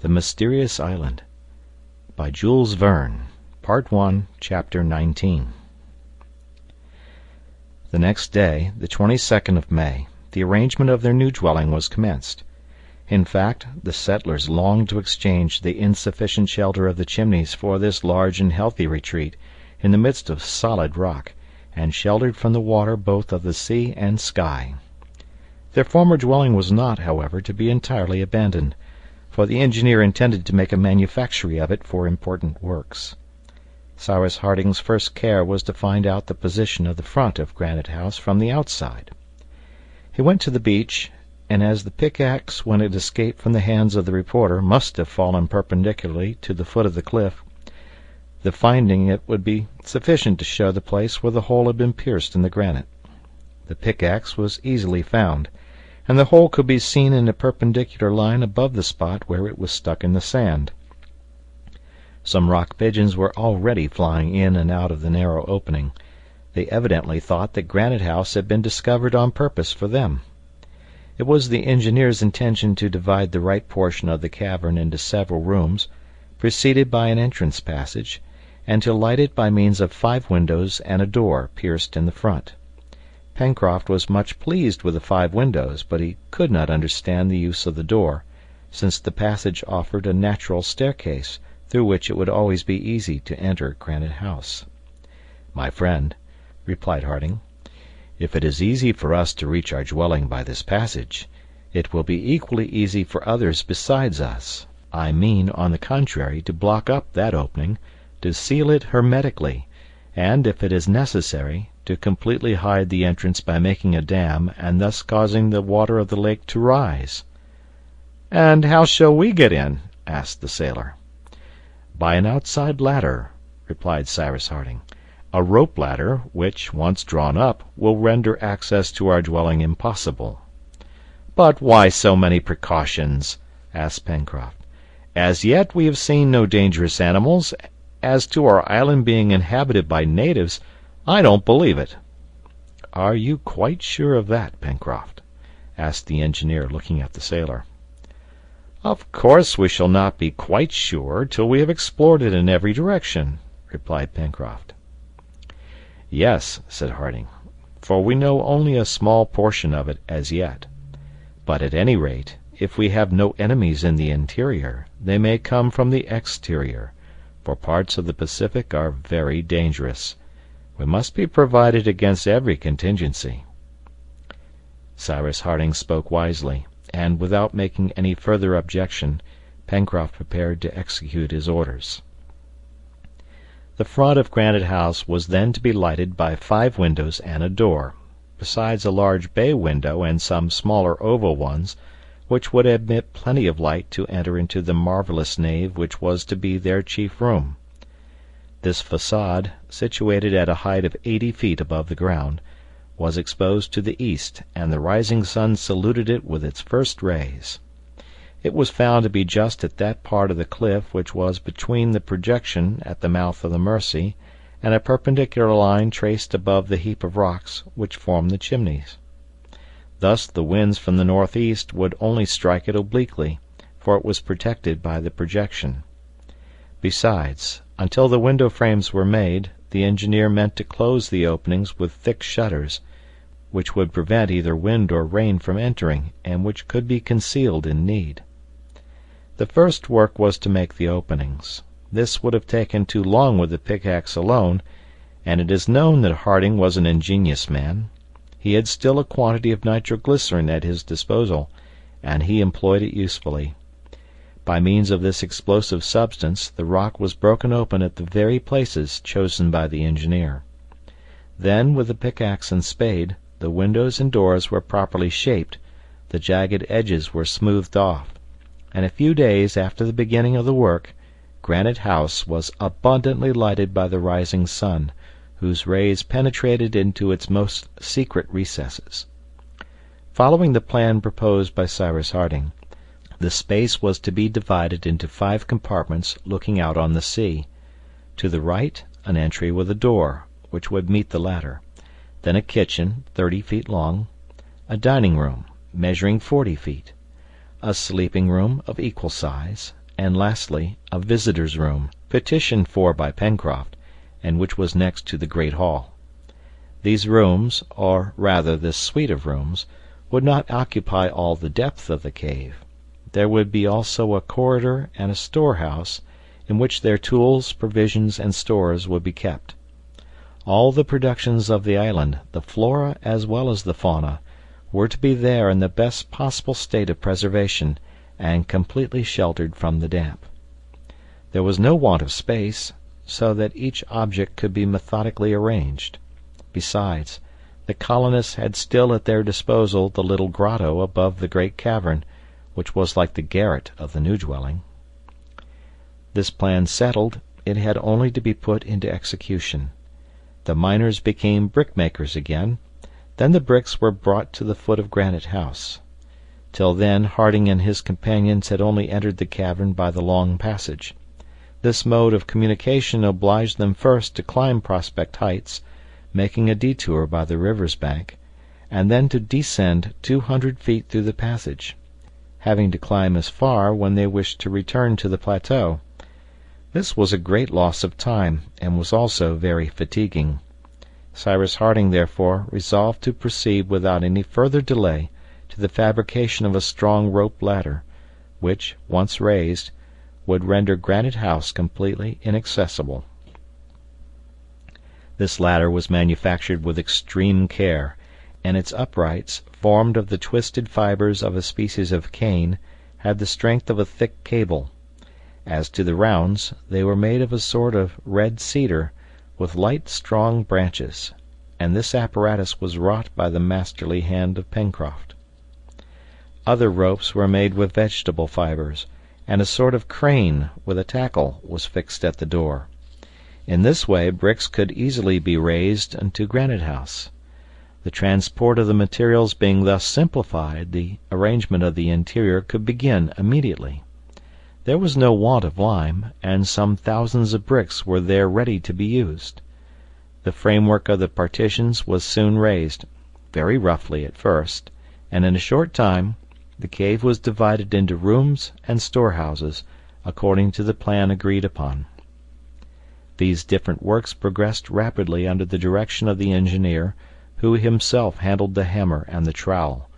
The Mysterious Island by Jules Verne. Part 1, Chapter 19. The next day, the 22nd of May, the arrangement of their new dwelling was commenced. In fact, the settlers longed to exchange the insufficient shelter of the chimneys for this large and healthy retreat in the midst of solid rock, and sheltered from the water both of the sea and sky. Their former dwelling was not, however, to be entirely abandoned, for the engineer intended to make a manufactory of it for important works. Cyrus Harding's first care was to find out the position of the front of Granite House from the outside. He went to the beach, and as the pickaxe, when it escaped from the hands of the reporter, must have fallen perpendicularly to the foot of the cliff, the finding it would be sufficient to show the place where the hole had been pierced in the granite. The pickaxe was easily found, and the hole could be seen in a perpendicular line above the spot where it was stuck in the sand. Some rock pigeons were already flying in and out of the narrow opening. They evidently thought that Granite House had been discovered on purpose for them. It was the engineer's intention to divide the right portion of the cavern into several rooms, preceded by an entrance passage, and to light it by means of 5 windows and a door pierced in the front. Pencroft was much pleased with the 5 windows, but he could not understand the use of the door, since the passage offered a natural staircase, through which it would always be easy to enter Granite House. "My friend," replied Harding, "if it is easy for us to reach our dwelling by this passage, it will be equally easy for others besides us. I mean, on the contrary, to block up that opening, to seal it hermetically, and, if it is necessary, to completely hide the entrance by making a dam and thus causing the water of the lake to rise." "And how shall we get in?" asked the sailor. "By an outside ladder," replied Cyrus Harding. "A rope ladder, which, once drawn up, will render access to our dwelling impossible." "But why so many precautions?" asked Pencroft. "As yet we have seen no dangerous animals. As to our island being inhabited by natives, I don't believe it." "Are you quite sure of that, Pencroft?" asked the engineer, looking at the sailor. "Of course we shall not be quite sure till we have explored it in every direction," replied Pencroft. "Yes," said Harding, "for we know only a small portion of it as yet. But at any rate, if we have no enemies in the interior, they may come from the exterior, for parts of the Pacific are very dangerous. We must be provided against every contingency." Cyrus Harding spoke wisely, and, without making any further objection, Pencroft prepared to execute his orders. The front of Granite House was then to be lighted by 5 windows and a door, besides a large bay window and some smaller oval ones, which would admit plenty of light to enter into the marvelous nave which was to be their chief room. This façade, situated at a height of 80 feet above the ground, was exposed to the east, and the rising sun saluted it with its first rays. It was found to be just at that part of the cliff which was between the projection at the mouth of the Mersey and a perpendicular line traced above the heap of rocks which formed the chimneys. Thus the winds from the northeast would only strike it obliquely, for it was protected by the projection. Besides, until the window frames were made, the engineer meant to close the openings with thick shutters, which would prevent either wind or rain from entering, and which could be concealed in need. The first work was to make the openings. This would have taken too long with the pickaxe alone, and it is known that Harding was an ingenious man. He had still a quantity of nitroglycerin at his disposal, and he employed it usefully. By means of this explosive substance the rock was broken open at the very places chosen by the engineer. Then, with the pickaxe and spade, the windows and doors were properly shaped, the jagged edges were smoothed off, and a few days after the beginning of the work, Granite House was abundantly lighted by the rising sun, whose rays penetrated into its most secret recesses. Following the plan proposed by Cyrus Harding, the space was to be divided into 5 compartments looking out on the sea. To the right, an entry with a door, which would meet the ladder, then a kitchen 30 feet long, a dining room measuring 40 feet, a sleeping room of equal size, and lastly, a visitor's room, petitioned for by Pencroft, and which was next to the great hall. These rooms, or rather this suite of rooms, would not occupy all the depth of the cave. There would be also a corridor and a storehouse, in which their tools, provisions, and stores would be kept. All the productions of the island, the flora as well as the fauna, were to be there in the best possible state of preservation, and completely sheltered from the damp. There was no want of space, so that each object could be methodically arranged. Besides, the colonists had still at their disposal the little grotto above the great cavern, which was like the garret of the new dwelling. This plan settled, it had only to be put into execution. The miners became brickmakers again. Then the bricks were brought to the foot of Granite House. Till then Harding and his companions had only entered the cavern by the long passage. This mode of communication obliged them first to climb Prospect Heights, making a detour by the river's bank, and then to descend 200 feet through the passage, having to climb as far when they wished to return to the plateau. This was a great loss of time, and was also very fatiguing. Cyrus Harding, therefore, resolved to proceed without any further delay to the fabrication of a strong rope ladder, which, once raised, would render Granite House completely inaccessible. This ladder was manufactured with extreme care, and its uprights, formed of the twisted fibers of a species of cane, had the strength of a thick cable. As to the rounds, they were made of a sort of red cedar, with light, strong branches, and this apparatus was wrought by the masterly hand of Pencroft. Other ropes were made with vegetable fibers, and a sort of crane with a tackle was fixed at the door. In this way bricks could easily be raised into Granite House. The transport of the materials being thus simplified, the arrangement of the interior could begin immediately. There was no want of lime, and some thousands of bricks were there ready to be used. The framework of the partitions was soon raised, very roughly at first, and in a short time the cave was divided into rooms and storehouses, according to the plan agreed upon. These different works progressed rapidly under the direction of the engineer, who himself handled the hammer and the trowel.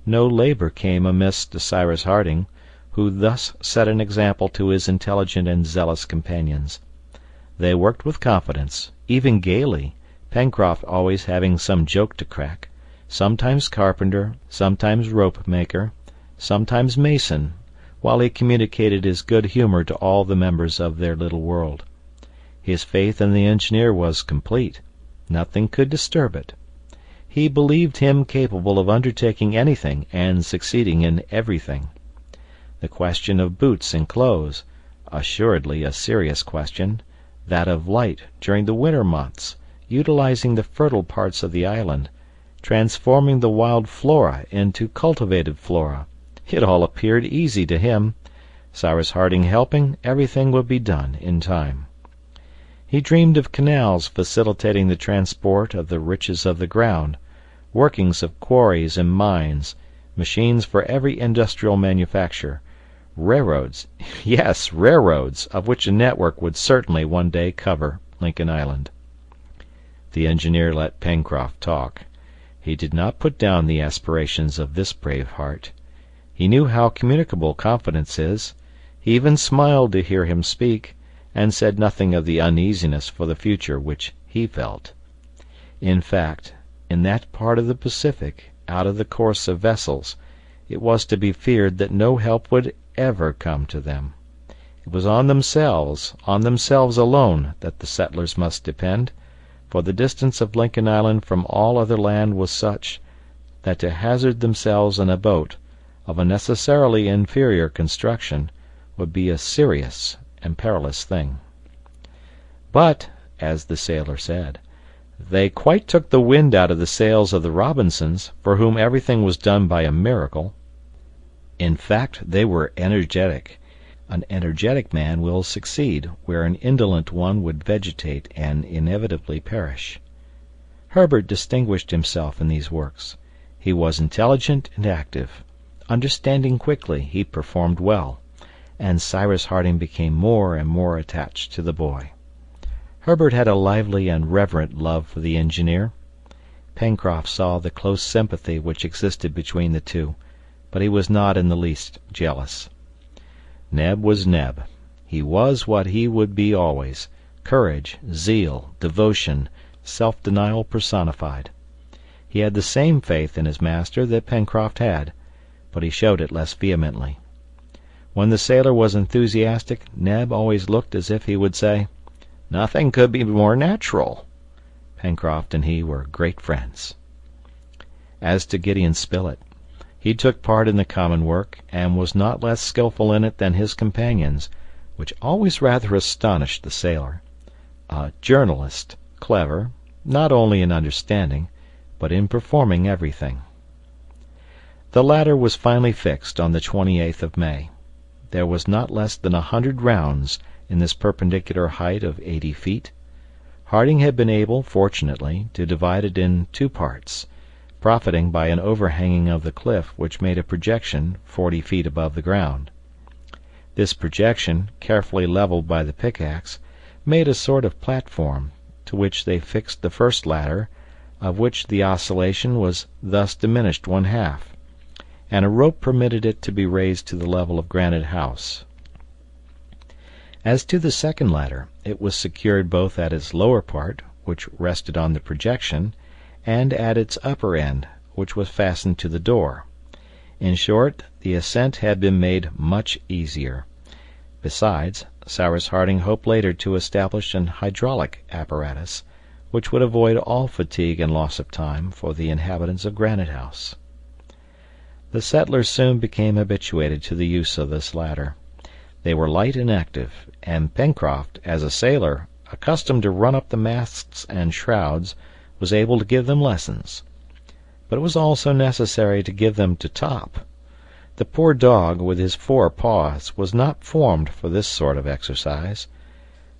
No labor came amiss to Cyrus Harding, who thus set an example to his intelligent and zealous companions. They worked with confidence, even gaily, Pencroft always having some joke to crack, sometimes carpenter, sometimes rope maker, sometimes mason, while he communicated his good humor to all the members of their little world. His faith in the engineer was complete. Nothing could disturb it. He believed him capable of undertaking anything and succeeding in everything. The question of boots and clothes, assuredly a serious question, that of light during the winter months, utilizing the fertile parts of the island, transforming the wild flora into cultivated flora, it all appeared easy to him. Cyrus Harding helping, everything would be done in time. He dreamed of canals facilitating the transport of the riches of the ground, workings of quarries and mines, machines for every industrial manufacture, railroads, yes, railroads, of which a network would certainly one day cover Lincoln Island. The engineer let Pencroft talk. He did not put down the aspirations of this brave heart. He knew how communicable confidence is. He even smiled to hear him speak, and said nothing of the uneasiness for the future which he felt. In fact, in that part of the Pacific, out of the course of vessels, it was to be feared that no help would ever come to them. It was on themselves alone, that the settlers must depend, for the distance of Lincoln Island from all other land was such that to hazard themselves in a boat, of a necessarily inferior construction, would be a serious and perilous thing. But, as the sailor said, they quite took the wind out of the sails of the Robinsons, for whom everything was done by a miracle. In fact, they were energetic. An energetic man will succeed where an indolent one would vegetate and inevitably perish. Herbert distinguished himself in these works. He was intelligent and active. Understanding quickly, he performed well, and Cyrus Harding became more and more attached to the boy. Herbert had a lively and reverent love for the engineer. Pencroft saw the close sympathy which existed between the two, but he was not in the least jealous. Neb was Neb. He was what he would be always: courage, zeal, devotion, self-denial personified. He had the same faith in his master that Pencroft had, but he showed it less vehemently. When the sailor was enthusiastic, Neb always looked as if he would say, "Nothing could be more natural." Pencroft and he were great friends. As to Gideon Spilett, he took part in the common work, and was not less skilful in it than his companions, which always rather astonished the sailor. A journalist, clever, not only in understanding, but in performing everything. The ladder was finally fixed on the 28th of May. There was not less than 100 rounds in this perpendicular height of 80 feet. Harding had been able, fortunately, to divide it in 2 parts, profiting by an overhanging of the cliff which made a projection 40 feet above the ground. This projection, carefully leveled by the pickaxe, made a sort of platform, to which they fixed the first ladder, of which the oscillation was thus diminished 1/2, and a rope permitted it to be raised to the level of Granite House. As to the second ladder, it was secured both at its lower part, which rested on the projection, and at its upper end, which was fastened to the door. In short, the ascent had been made much easier. Besides, Cyrus Harding hoped later to establish an hydraulic apparatus, which would avoid all fatigue and loss of time for the inhabitants of Granite House. The settlers soon became habituated to the use of this ladder. They were light and active, and Pencroft, as a sailor, accustomed to run up the masts and shrouds, was able to give them lessons. But it was also necessary to give them to Top. The poor dog, with his 4 paws, was not formed for this sort of exercise.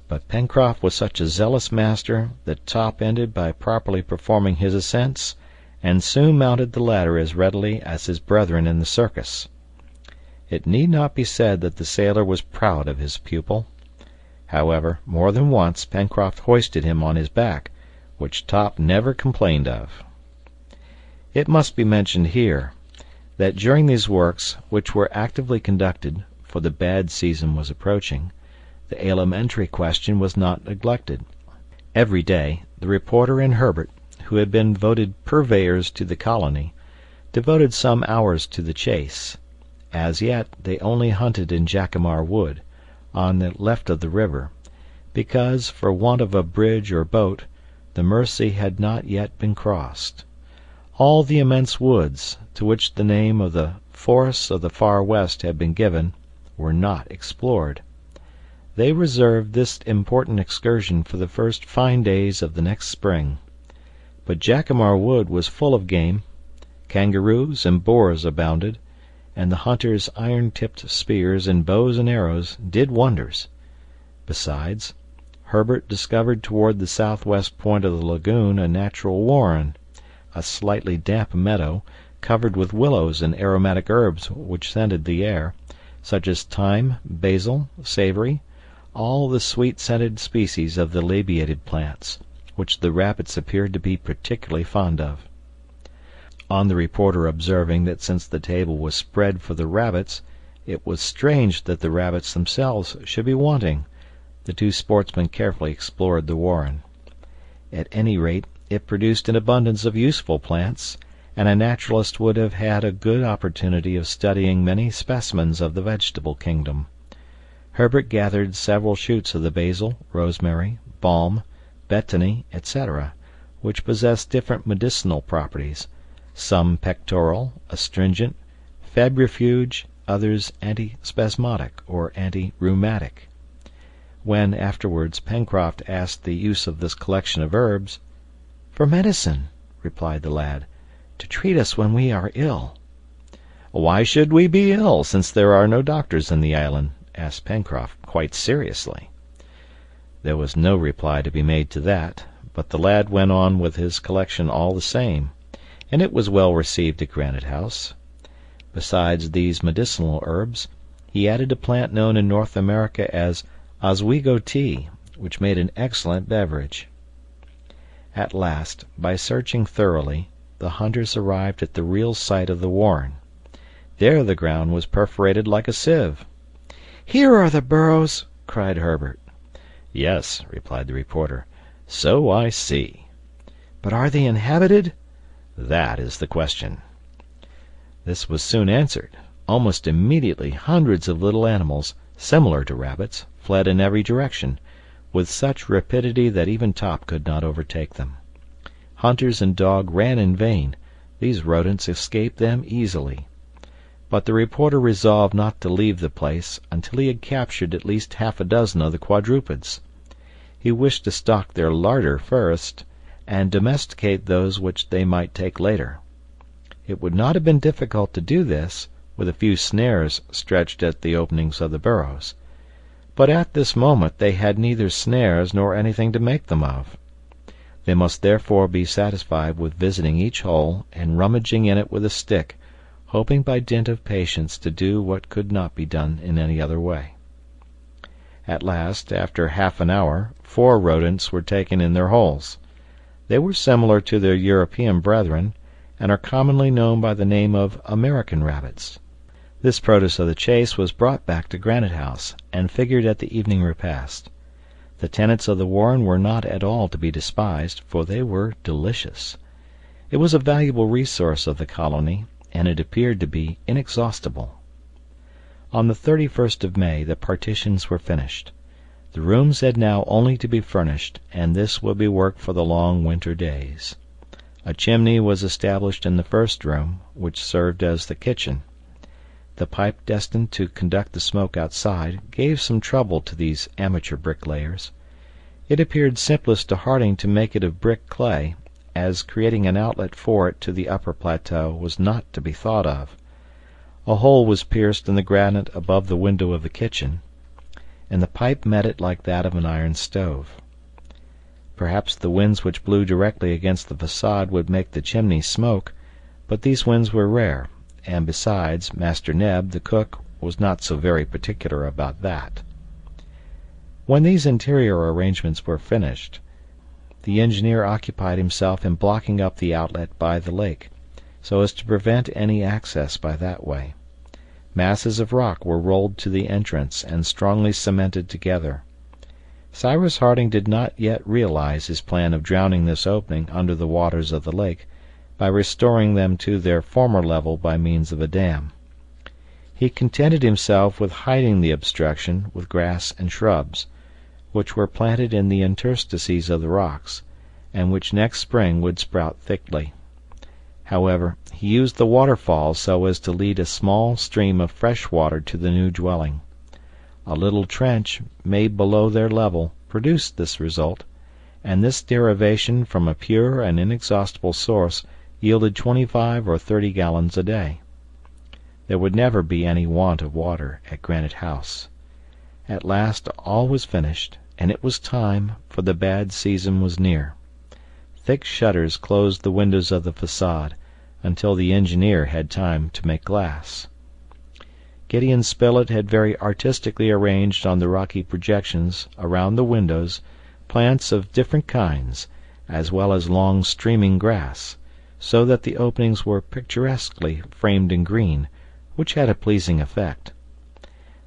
But Pencroft was such a zealous master that Top ended by properly performing his ascents, and soon mounted the ladder as readily as his brethren in the circus. It need not be said that the sailor was proud of his pupil. However, more than once Pencroft hoisted him on his back, which Top never complained of. It must be mentioned here that during these works, which were actively conducted, for the bad season was approaching, the alimentary question was not neglected. Every day the reporter and Herbert, who had been voted purveyors to the colony, devoted some hours to the chase. As yet they only hunted in Jacamar Wood, on the left of the river, because, for want of a bridge or boat, the Mersey had not yet been crossed. All the immense woods, to which the name of the forests of the Far West had been given, were not explored. They reserved this important excursion for the first fine days of the next spring. But Jacamar Wood was full of game. Kangaroos and boars abounded, and the hunters' iron-tipped spears and bows and arrows did wonders. Besides, Herbert discovered toward the southwest point of the lagoon a natural warren, a slightly damp meadow covered with willows and aromatic herbs which scented the air, such as thyme, basil, savory, all the sweet-scented species of the labiated plants, which the rabbits appeared to be particularly fond of. On the reporter observing that since the table was spread for the rabbits, it was strange that the rabbits themselves should be wanting, the 2 sportsmen carefully explored the warren. At any rate, it produced an abundance of useful plants, and a naturalist would have had a good opportunity of studying many specimens of the vegetable kingdom. Herbert gathered several shoots of the basil, rosemary, balm, betony, etc., which possess different medicinal properties, some pectoral, astringent, febrifuge, others antispasmodic or anti-rheumatic. When, afterwards, Pencroft asked the use of this collection of herbs, "For medicine," replied the lad, "to treat us when we are ill." "Why should we be ill, since there are no doctors in the island?" asked Pencroft, quite seriously. There was no reply to be made to that, but the lad went on with his collection all the same, and it was well received at Granite House. Besides these medicinal herbs, He added a plant known in North America as Oswego tea, which made an excellent beverage. At last, by searching thoroughly, the hunters arrived at the real site of the warren. There the ground was perforated like a sieve. "Here are the burrows!" cried Herbert. "Yes," replied the reporter, "so I see." "But are they inhabited?" "That is the question." This was soon answered. Almost immediately hundreds of little animals, similar to rabbits, fled in every direction, with such rapidity that even Top could not overtake them. Hunters and dog ran in vain; these rodents escaped them easily. But the reporter resolved not to leave the place until he had captured at least half a dozen of the quadrupeds. He wished to stock their larder first, and domesticate those which they might take later. It would not have been difficult to do this, with a few snares stretched at the openings of the burrows. But at this moment they had neither snares nor anything to make them of. They must therefore be satisfied with visiting each hole and rummaging in it with a stick, hoping by dint of patience to do what could not be done in any other way. At last, after half an hour, 4 rodents were taken in their holes. They were similar to their European brethren, and are commonly known by the name of American rabbits. This produce of the chase was brought back to Granite House, and figured at the evening repast. The tenants of the warren were not at all to be despised, for they were delicious. It was a valuable resource of the colony, and it appeared to be inexhaustible. On the 31st of May the partitions were finished. The rooms had now only to be furnished, and this would be work for the long winter days. A chimney was established in the first room, which served as the kitchen. The pipe destined to conduct the smoke outside gave some trouble to these amateur bricklayers. It appeared simplest to Harding to make it of brick clay, as creating an outlet for it to the upper plateau was not to be thought of. A hole was pierced in the granite above the window of the kitchen, and the pipe met it like that of an iron stove. Perhaps the winds which blew directly against the facade would make the chimney smoke, but these winds were rare, and besides, Master Neb, the cook, was not so very particular about that. When these interior arrangements were finished, the engineer occupied himself in blocking up the outlet by the lake, so as to prevent any access by that way. Masses of rock were rolled to the entrance and strongly cemented together. Cyrus Harding did not yet realize his plan of drowning this opening under the waters of the lake by restoring them to their former level by means of a dam. He contented himself with hiding the obstruction with grass and shrubs, which were planted in the interstices of the rocks, and which next spring would sprout thickly. However, he used the waterfall so as to lead a small stream of fresh water to the new dwelling. A little trench, made below their level, produced this result, and this derivation from a pure and inexhaustible source yielded 25 or 30 gallons a day. There would never be any want of water at Granite House. At last all was finished, and it was time, for the bad season was near. Thick shutters closed the windows of the facade, until the engineer had time to make glass. Gideon Spilett had very artistically arranged on the rocky projections around the windows plants of different kinds, as well as long streaming grass, so that the openings were picturesquely framed in green, which had a pleasing effect.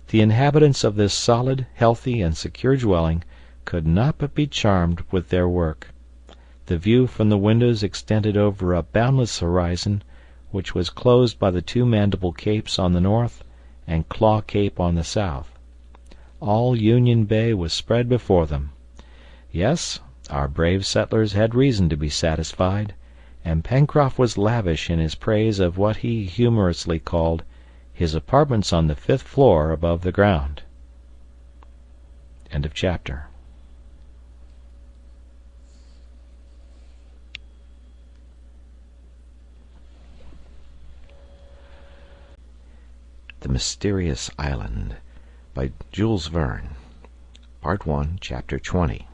The inhabitants of this solid, healthy, and secure dwelling could not but be charmed with their work. The view from the windows extended over a boundless horizon, which was closed by the 2 Mandible Capes on the north and Claw Cape on the south. All Union Bay was spread before them. Yes, our brave settlers had reason to be satisfied, and Pencroft was lavish in his praise of what he humorously called his apartments on the 5th floor above the ground. End of chapter. The Mysterious Island by Jules Verne. Part 1, Chapter 20.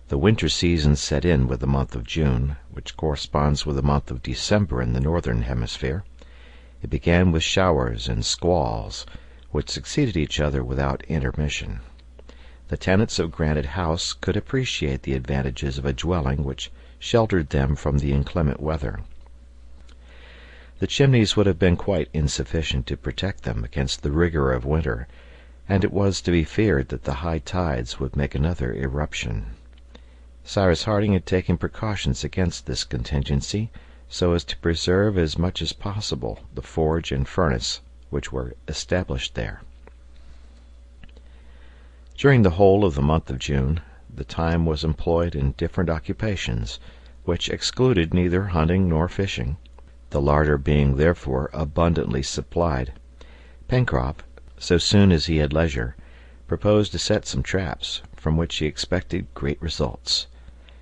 The winter season set in with the month of June, which corresponds with the month of December in the northern hemisphere. It began with showers and squalls, which succeeded each other without intermission. The tenants of Granite House could appreciate the advantages of a dwelling which sheltered them from the inclement weather. The chimneys would have been quite insufficient to protect them against the rigor of winter, and it was to be feared that the high tides would make another eruption. Cyrus Harding had taken precautions against this contingency, so as to preserve as much as possible the forge and furnace which were established there. During the whole of the month of June, the time was employed in different occupations, which excluded neither hunting nor fishing, the larder being therefore abundantly supplied. Pencroft, so soon as he had leisure, proposed to set some traps, from which he expected great results.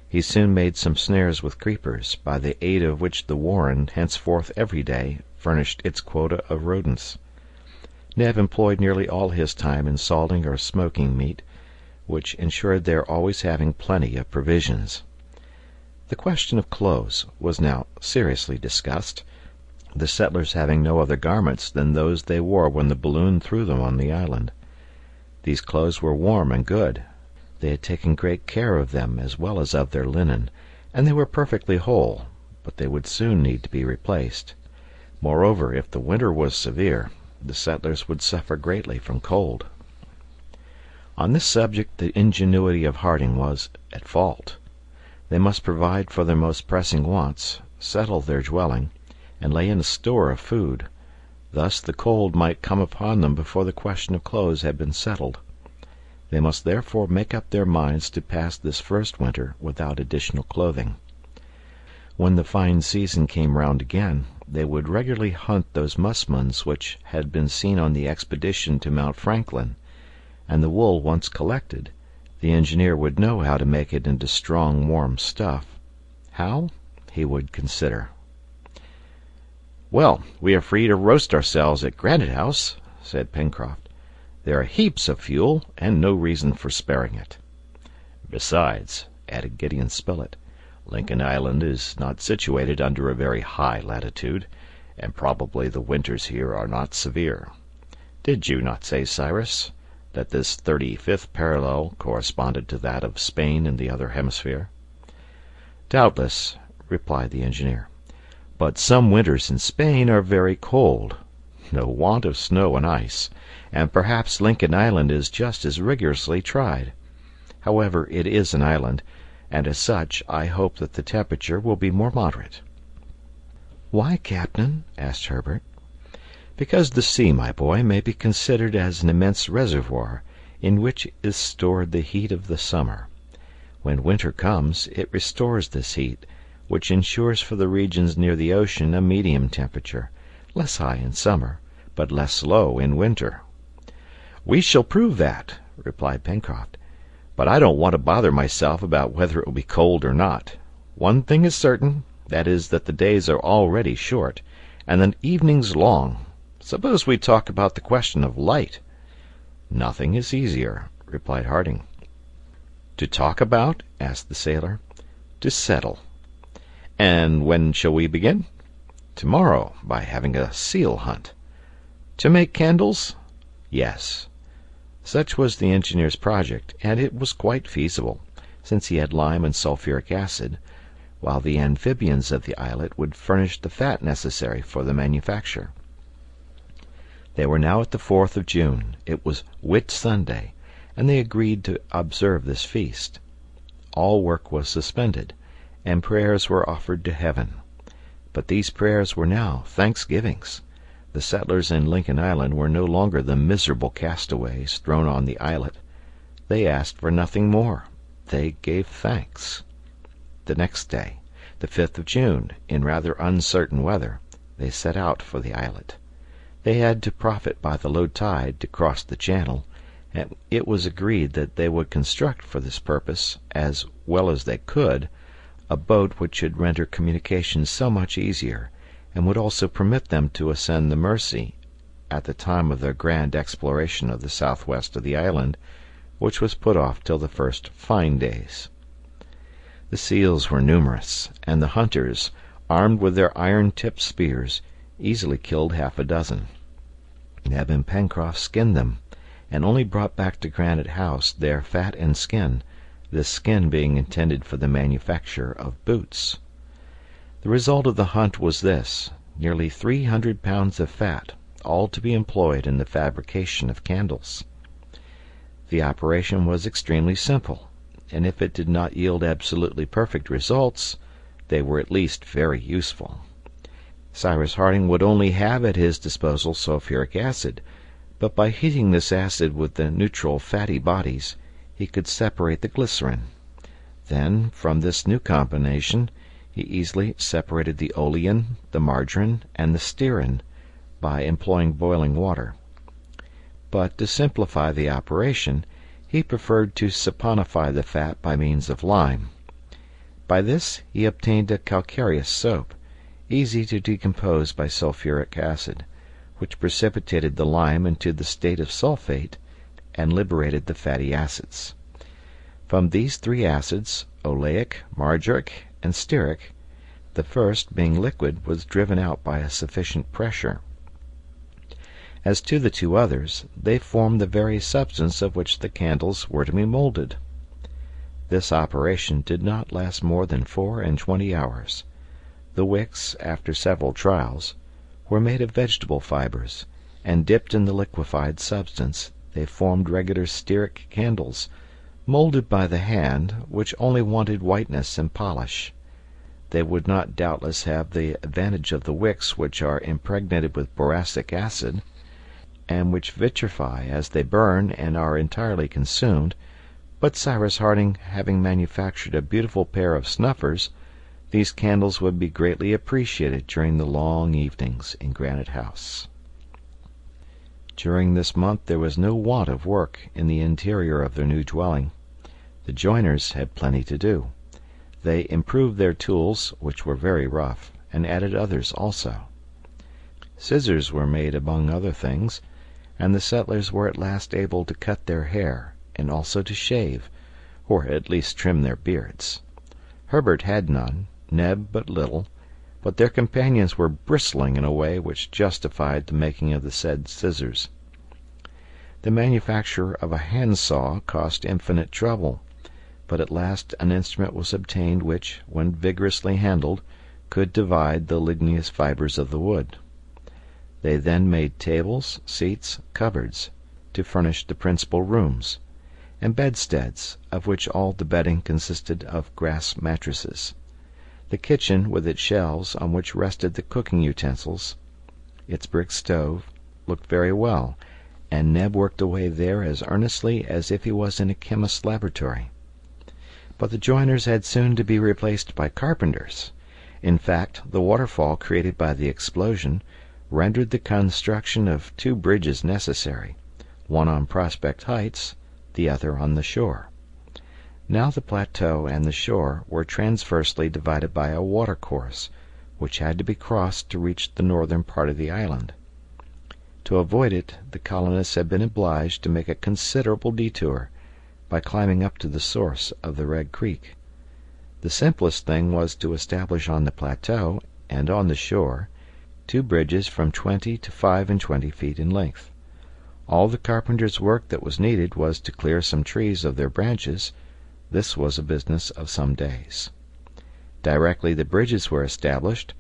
He soon made some snares with creepers, by the aid of which the warren henceforth every day furnished its quota of rodents. Neb employed nearly all his time in salting or smoking meat, which ensured their always having plenty of provisions. The question of clothes was now seriously discussed, the settlers having no other garments than those they wore when the balloon threw them on the island. These clothes were warm and good. They had taken great care of them as well as of their linen, and they were perfectly whole, but they would soon need to be replaced. Moreover, if the winter was severe, the settlers would suffer greatly from cold. On this subject the ingenuity of Harding was at fault. They must provide for their most pressing wants, settle their dwelling, and lay in a store of food. Thus the cold might come upon them before the question of clothes had been settled. They must therefore make up their minds to pass this first winter without additional clothing. When the fine season came round again, they would regularly hunt those musmons which had been seen on the expedition to Mount Franklin, and the wool once collected, the engineer would know how to make it into strong, warm stuff. How? He would consider. "Well, we are free to roast ourselves at Granite House," said Pencroft. "There are heaps of fuel, and no reason for sparing it." "Besides," added Gideon Spilett, "Lincoln Island is not situated under a very high latitude, and probably the winters here are not severe. Did you not say, Cyrus, that this 35th parallel corresponded to that of Spain in the other hemisphere?" "Doubtless," replied the engineer, "but some winters in Spain are very cold. No want of snow and ice, and perhaps Lincoln Island is just as rigorously tried. However, it is an island, and as such I hope that the temperature will be more moderate." "Why, Captain?" asked Herbert. "Because the sea, my boy, may be considered as an immense reservoir, in which is stored the heat of the summer. When winter comes, it restores this heat, which ensures for the regions near the ocean a medium temperature, less high in summer, but less low in winter." "We shall prove that," replied Pencroft, "but I don't want to bother myself about whether it will be cold or not. One thing is certain, that is that the days are already short, and the evenings long. Suppose we talk about the question of light." "Nothing is easier," replied Harding. "To talk about?" asked the sailor. "To settle." "And when shall we begin?" "Tomorrow, by having a seal hunt." "To make candles?" "Yes." Such was the engineer's project, and it was quite feasible, since he had lime and sulphuric acid, while the amphibians of the islet would furnish the fat necessary for the manufacture. They were now at the 4th of June. It was Whit Sunday, and they agreed to observe this feast. All work was suspended, and prayers were offered to heaven. But these prayers were now thanksgivings. The settlers in Lincoln Island were no longer the miserable castaways thrown on the islet. They asked for nothing more. They gave thanks. The next day, the 5th of June, in rather uncertain weather, they set out for the islet. They had to profit by the low tide to cross the channel, and it was agreed that they would construct for this purpose, as well as they could, a boat which should render communication so much easier, and would also permit them to ascend the Mersey at the time of their grand exploration of the southwest of the island, which was put off till the first fine days. The seals were numerous, and the hunters, armed with their iron-tipped spears, easily killed half a dozen. Neb and Pencroft skinned them, and only brought back to Granite House their fat and skin, this skin being intended for the manufacture of boots. The result of the hunt was this: nearly 300 pounds of fat, all to be employed in the fabrication of candles. The operation was extremely simple, and if it did not yield absolutely perfect results, they were at least very useful. Cyrus Harding would only have at his disposal sulfuric acid, but by heating this acid with the neutral fatty bodies, he could separate the glycerin. Then, from this new combination, he easily separated the olein, the margarine, and the stearin, by employing boiling water. But to simplify the operation, he preferred to saponify the fat by means of lime. By this he obtained a calcareous soap, easy to decompose by sulfuric acid, which precipitated the lime into the state of sulfate and liberated the fatty acids. From these three acids, oleic, margaric, and stearic, the first, being liquid, was driven out by a sufficient pressure. As to the two others, they formed the very substance of which the candles were to be molded. This operation did not last more than 24 hours. The wicks, after several trials, were made of vegetable fibers, and dipped in the liquefied substance, they formed regular stearic candles, molded by the hand, which only wanted whiteness and polish. They would not doubtless have the advantage of the wicks, which are impregnated with boracic acid, and which vitrify as they burn and are entirely consumed, but Cyrus Harding having manufactured a beautiful pair of snuffers, these candles would be greatly appreciated during the long evenings in Granite House. During this month there was no want of work in the interior of their new dwelling. The joiners had plenty to do. They improved their tools, which were very rough, and added others also. Scissors were made among other things, and the settlers were at last able to cut their hair, and also to shave, or at least trim their beards. Herbert had none, Neb but little, but their companions were bristling in a way which justified the making of the said scissors. The manufacture of a handsaw cost infinite trouble, but at last an instrument was obtained which, when vigorously handled, could divide the ligneous fibers of the wood. They then made tables, seats, cupboards, to furnish the principal rooms, and bedsteads, of which all the bedding consisted of grass mattresses. The kitchen, with its shelves, on which rested the cooking utensils, its brick stove, looked very well, and Neb worked away there as earnestly as if he was in a chemist's laboratory. But the joiners had soon to be replaced by carpenters. In fact, the waterfall created by the explosion rendered the construction of two bridges necessary, one on Prospect Heights, the other on the shore. Now the plateau and the shore were transversely divided by a watercourse, which had to be crossed to reach the northern part of the island. To avoid it, the colonists had been obliged to make a considerable detour, by climbing up to the source of the Red Creek. The simplest thing was to establish on the plateau and on the shore two bridges from 20 to 25 feet in length. All the carpenter's work that was needed was to clear some trees of their branches. This was a business of some days. Directly the bridges were established,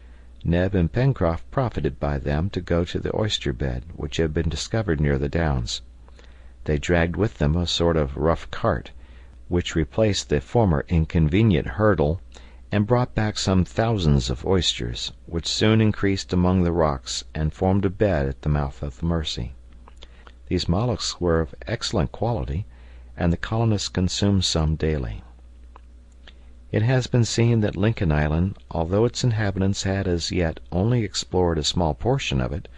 Neb and Pencroft profited by them to go to the oyster bed which had been discovered near the downs. They dragged with them a sort of rough cart, which replaced the former inconvenient hurdle, and brought back some thousands of oysters, which soon increased among the rocks and formed a bed at the mouth of the Mercy. These mollusks were of excellent quality, and the colonists consumed some daily. It has been seen that Lincoln Island, although its inhabitants had as yet only explored a small portion of it,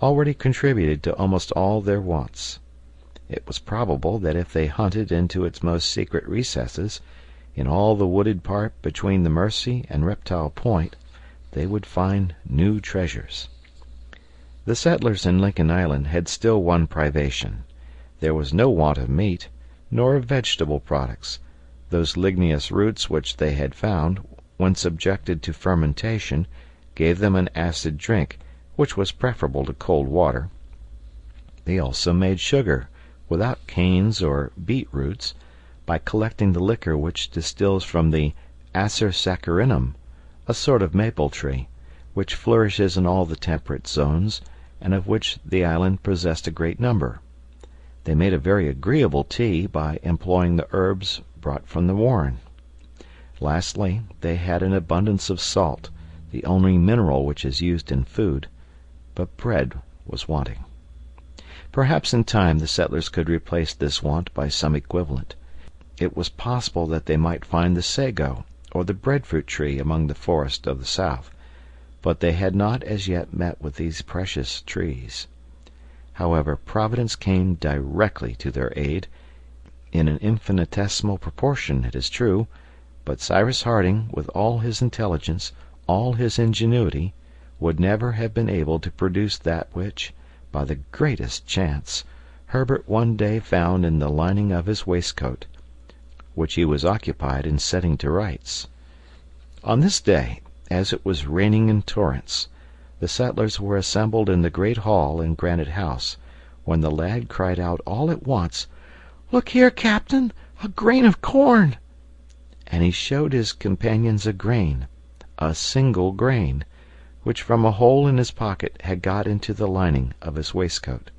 already contributed to almost all their wants. It was probable that if they hunted into its most secret recesses, in all the wooded part between the Mercy and Reptile Point, they would find new treasures. The settlers in Lincoln Island had still one privation. There was no want of meat, nor of vegetable products. Those ligneous roots which they had found, when subjected to fermentation, gave them an acid drink, which was preferable to cold water. They also made sugar, without canes or beet roots, by collecting the liquor which distills from the Acer saccharinum, a sort of maple tree, which flourishes in all the temperate zones, and of which the island possessed a great number. They made a very agreeable tea by employing the herbs brought from the warren. Lastly, they had an abundance of salt, the only mineral which is used in food, but bread was wanting. Perhaps in time the settlers could replace this want by some equivalent. It was possible that they might find the sago or the breadfruit tree among the forests of the south, but they had not as yet met with these precious trees. However, Providence came directly to their aid, in an infinitesimal proportion, it is true, but Cyrus Harding, with all his intelligence, all his ingenuity, would never have been able to produce that which, by the greatest chance, Herbert one day found in the lining of his waistcoat, which he was occupied in setting to rights. On this day, as it was raining in torrents, the settlers were assembled in the great hall in Granite House, when the lad cried out all at once, "Look here, captain, a grain of corn!" And he showed his companions a grain, a single grain, which from a hole in his pocket had got into the lining of his waistcoat.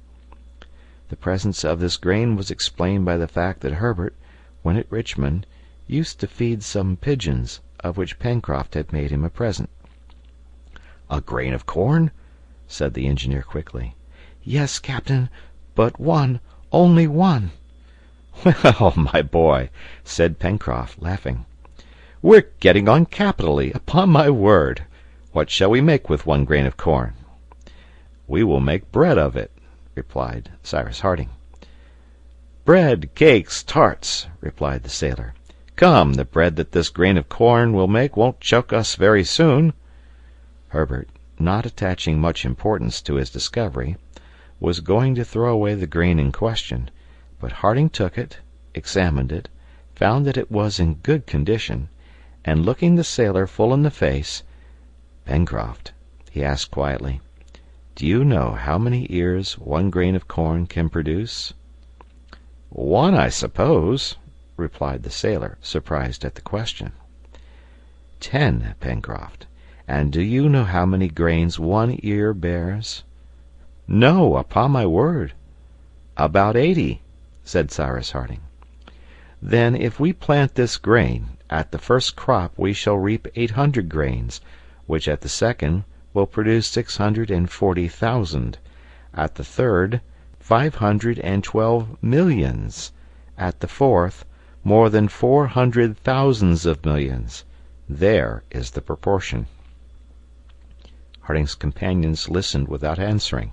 The presence of this grain was explained by the fact that Herbert, when at Richmond, used to feed some pigeons, of which Pencroft had made him a present. "A grain of corn?" said the engineer quickly. "Yes, captain, but one, only one." "Well, my boy," said Pencroft, laughing, "we're getting on capitally, upon my word. What shall we make with one grain of corn?" "We will make bread of it," replied Cyrus Harding. "Bread, cakes, tarts," replied the sailor. "Come, the bread that this grain of corn will make won't choke us very soon." Herbert, not attaching much importance to his discovery, was going to throw away the grain in question, but Harding took it, examined it, found that it was in good condition, and looking the sailor full in the face, "Pencroft," he asked quietly, "do you know how many ears one grain of corn can produce?" "One, I suppose," replied the sailor, surprised at the question. "10, Pencroft. And do you know how many grains one ear bears?" "No, upon my word." "About 80," said Cyrus Harding. "Then if we plant this grain, at the first crop we shall reap 800 grains, which at the second will produce 640,000, at the third 512 millions, at the fourth more than 400,000 of millions. There is the proportion." Harding's companions listened without answering.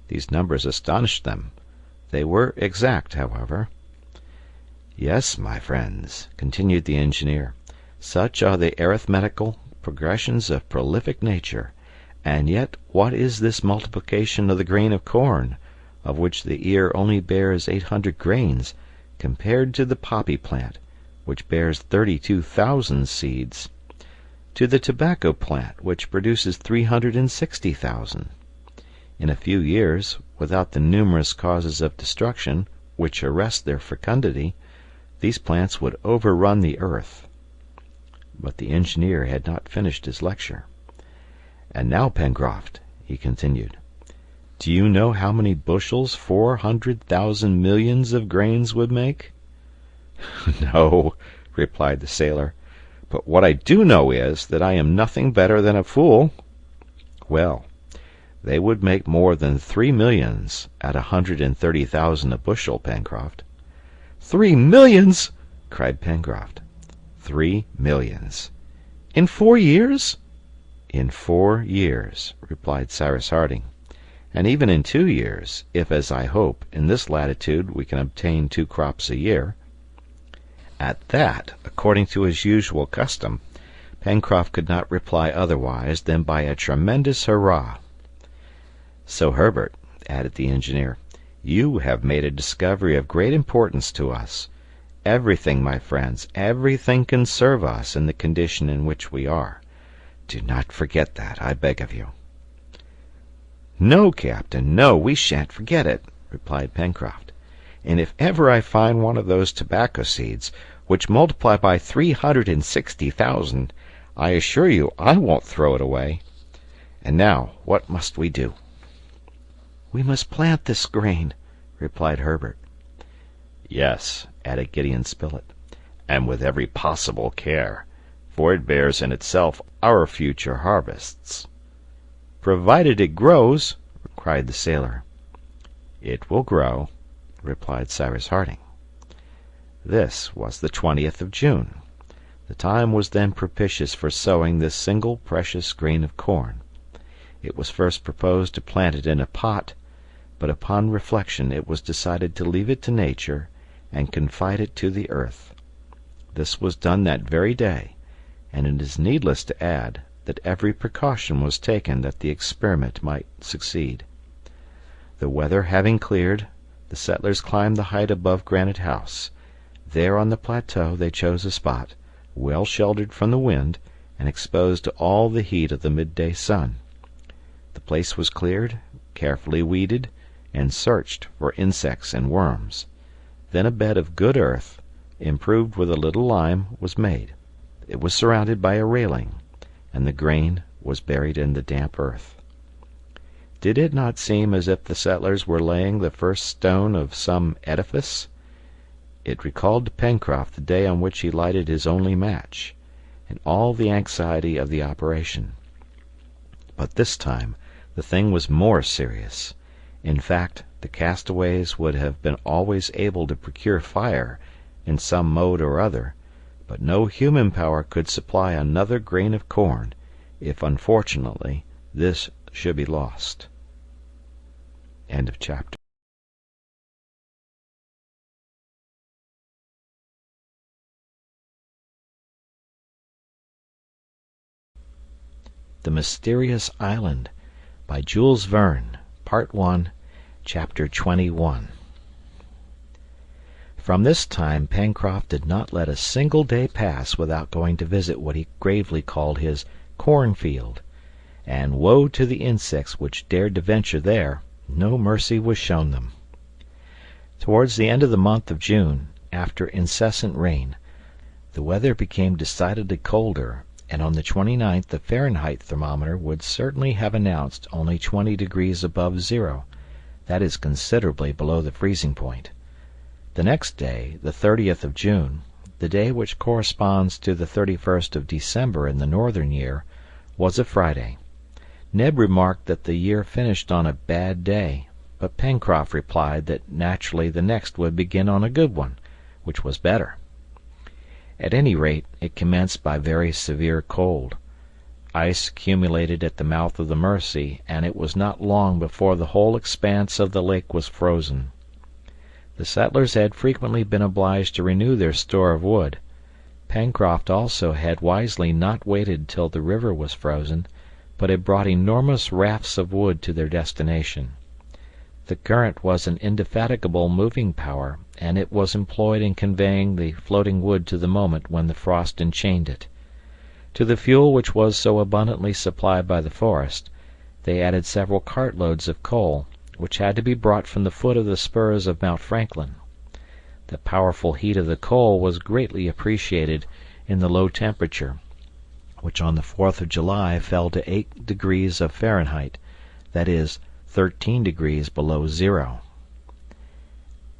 These numbers astonished them. They were exact, however. "Yes, my friends," continued the engineer, "such are the arithmetical progressions of prolific nature, and yet what is this multiplication of the grain of corn, of which the ear only bears 800 grains, compared to the poppy plant, which bears 32,000 seeds, to the tobacco plant, which produces 360,000. In a few years, without the numerous causes of destruction which arrest their fecundity, these plants would overrun the earth." But the engineer had not finished his lecture. "And now, Pencroft," he continued, "do you know how many bushels 400,000 millions of grains would make?" "No," replied the sailor, "but what I do know is, that I am nothing better than a fool." "Well, they would make more than 3 millions at 130,000 a bushel, Pencroft." "3 millions!" cried Pencroft. 3 millions. "In 4 years?" "In 4 years," replied Cyrus Harding, "and even in 2 years, if, as I hope, in this latitude we can obtain 2 crops a year." At that, according to his usual custom, Pencroft could not reply otherwise than by a tremendous hurrah. "So, Herbert," added the engineer, "you have made a discovery of great importance to us. Everything, my friends, everything can serve us in the condition in which we are. Do not forget that, I beg of you." "No, Captain, no, we shan't forget it," replied Pencroft. "And if ever I find one of those tobacco seeds, which multiply by 360,000, I assure you I won't throw it away. And now, what must we do?" "We must plant this grain," replied Herbert. "Yes," added Gideon Spilett, "and with every possible care, for it bears in itself our future harvests." "Provided it grows!" cried the sailor. "It will grow," replied Cyrus Harding. This was the 20th of June. The time was then propitious for sowing this single precious grain of corn. It was first proposed to plant it in a pot, but upon reflection it was decided to leave it to nature and confide it to the earth. This was done that very day, and it is needless to add that every precaution was taken that the experiment might succeed. The weather having cleared, the settlers climbed the height above Granite House. There on the plateau they chose a spot, well sheltered from the wind and exposed to all the heat of the midday sun. The place was cleared, carefully weeded, and searched for insects and worms. Then a bed of good earth, improved with a little lime, was made. It was surrounded by a railing, and the grain was buried in the damp earth. Did it not seem as if the settlers were laying the first stone of some edifice? It recalled to Pencroft the day on which he lighted his only match, and all the anxiety of the operation. But this time the thing was more serious. In fact, the castaways would have been always able to procure fire in some mode or other, but no human power could supply another grain of corn, if unfortunately this should be lost. End of chapter. The Mysterious Island by Jules Verne, Part 1, Chapter 21. From this time Pencroft did not let a single day pass without going to visit what he gravely called his cornfield, and woe to the insects which dared to venture there, no mercy was shown them. Towards the end of the month of June, after incessant rain, the weather became decidedly colder, and on the 29th the Fahrenheit thermometer would certainly have announced only 20 degrees above zero, that is considerably below the freezing point. The next day, the 30th of June, the day which corresponds to the 31st of December in the northern year, was a Friday. Ned remarked that the year finished on a bad day, but Pencroft replied that naturally the next would begin on a good one, which was better. At any rate, it commenced by very severe cold. Ice accumulated at the mouth of the Mersey, and it was not long before the whole expanse of the lake was frozen. The settlers had frequently been obliged to renew their store of wood. Pencroft also had wisely not waited till the river was frozen, but had brought enormous rafts of wood to their destination. The current was an indefatigable moving power, and it was employed in conveying the floating wood to the moment when the frost enchained it. To the fuel which was so abundantly supplied by the forest, they added several cartloads of coal, which had to be brought from the foot of the spurs of Mount Franklin. The powerful heat of the coal was greatly appreciated in the low temperature, which on the 4th of July fell to 8 degrees of Fahrenheit, that is, 13 degrees below zero.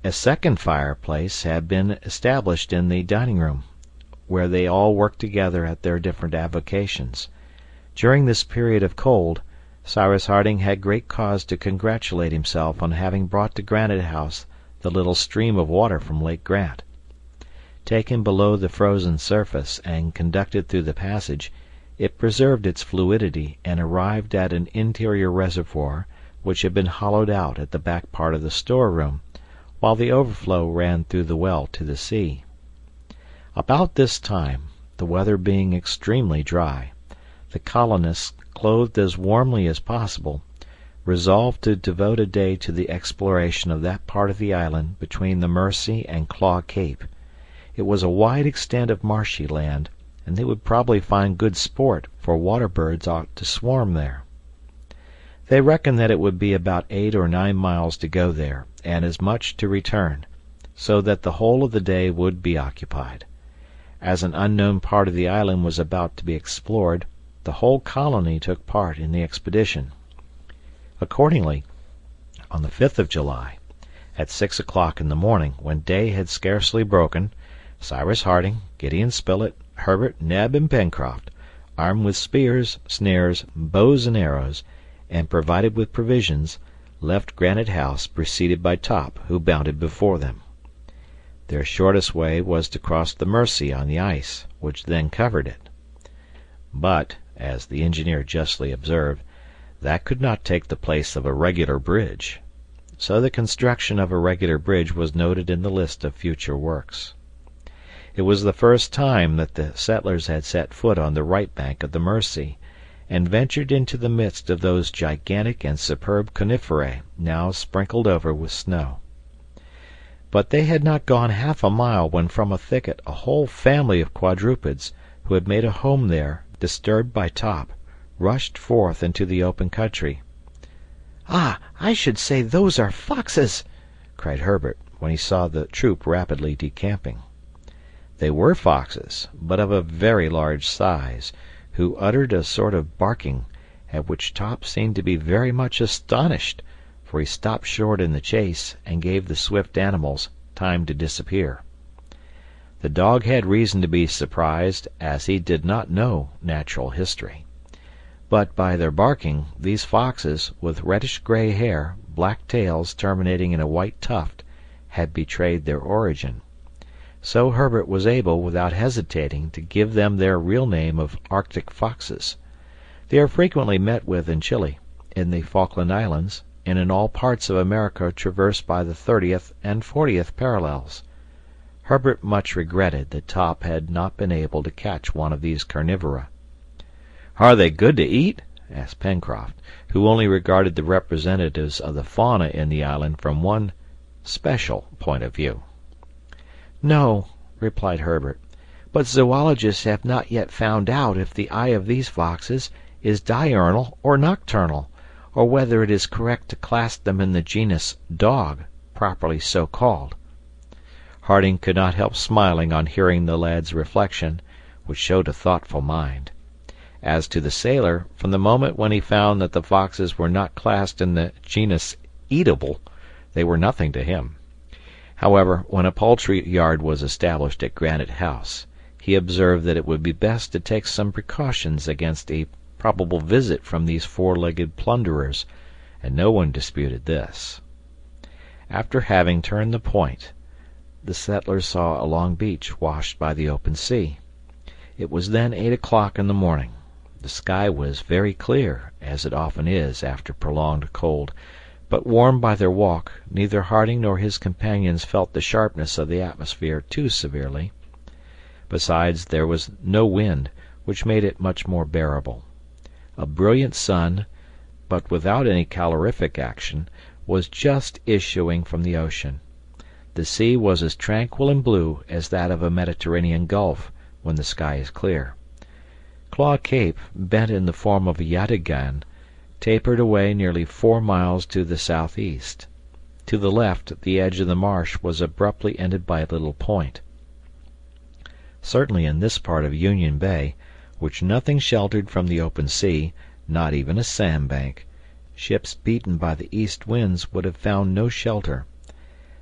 A second fireplace had been established in the dining room, where they all worked together at their different avocations. During this period of cold, Cyrus Harding had great cause to congratulate himself on having brought to Granite House the little stream of water from Lake Grant. Taken below the frozen surface and conducted through the passage, it preserved its fluidity and arrived at an interior reservoir which had been hollowed out at the back part of the storeroom, while the overflow ran through the well to the sea. About this time, the weather being extremely dry, the colonists, clothed as warmly as possible, resolved to devote a day to the exploration of that part of the island between the Mersey and Claw Cape. It was a wide extent of marshy land, and they would probably find good sport, for water birds ought to swarm there. They reckoned that it would be about 8 or 9 miles to go there, and as much to return, so that the whole of the day would be occupied. As an unknown part of the island was about to be explored, the whole colony took part in the expedition. Accordingly, on the 5th of July, at 6 o'clock in the morning, when day had scarcely broken, Cyrus Harding, Gideon Spilett, Herbert, Neb, and Pencroft, armed with spears, snares, bows and arrows, and provided with provisions, left Granite House, preceded by Top, who bounded before them. Their shortest way was to cross the Mersey on the ice, which then covered it. But, as the engineer justly observed, that could not take the place of a regular bridge. So the construction of a regular bridge was noted in the list of future works. It was the first time that the settlers had set foot on the right bank of the Mersey, and ventured into the midst of those gigantic and superb coniferae now sprinkled over with snow. But they had not gone half a mile when from a thicket a whole family of quadrupeds, who had made a home there, disturbed by Top, rushed forth into the open country. "Ah, I should say those are foxes!" cried Herbert, when he saw the troop rapidly decamping. They were foxes, but of a very large size, who uttered a sort of barking, at which Top seemed to be very much astonished, for he stopped short in the chase and gave the swift animals time to disappear. The dog had reason to be surprised, as he did not know natural history. But by their barking, these foxes, with reddish-gray hair, black tails terminating in a white tuft, had betrayed their origin. So Herbert was able, without hesitating, to give them their real name of Arctic foxes. They are frequently met with in Chile, in the Falkland Islands, and in all parts of America traversed by the 30th and 40th parallels. Herbert much regretted that Top had not been able to catch one of these carnivora. "Are they good to eat?" asked Pencroft, who only regarded the representatives of the fauna in the island from one special point of view. "No," replied Herbert, "but zoologists have not yet found out if the eye of these foxes is diurnal or nocturnal, or whether it is correct to class them in the genus dog, properly so called." Harding could not help smiling on hearing the lad's reflection, which showed a thoughtful mind. As to the sailor, from the moment when he found that the foxes were not classed in the genus eatable, they were nothing to him. However, when a poultry yard was established at Granite House, he observed that it would be best to take some precautions against a probable visit from these four-legged plunderers, and no one disputed this. After having turned the point, the settlers saw a long beach washed by the open sea. It was then 8 o'clock in the morning. The sky was very clear, as it often is after prolonged cold, but warmed by their walk, neither Harding nor his companions felt the sharpness of the atmosphere too severely. Besides, there was no wind, which made it much more bearable. A brilliant sun, but without any calorific action, was just issuing from the ocean. The sea was as tranquil and blue as that of a Mediterranean gulf when the sky is clear. Claw Cape, bent in the form of a yataghan, tapered away nearly 4 miles to the southeast. To the left, the edge of the marsh was abruptly ended by a little point. Certainly in this part of Union Bay, which nothing sheltered from the open sea, not even a sandbank, ships beaten by the east winds would have found no shelter.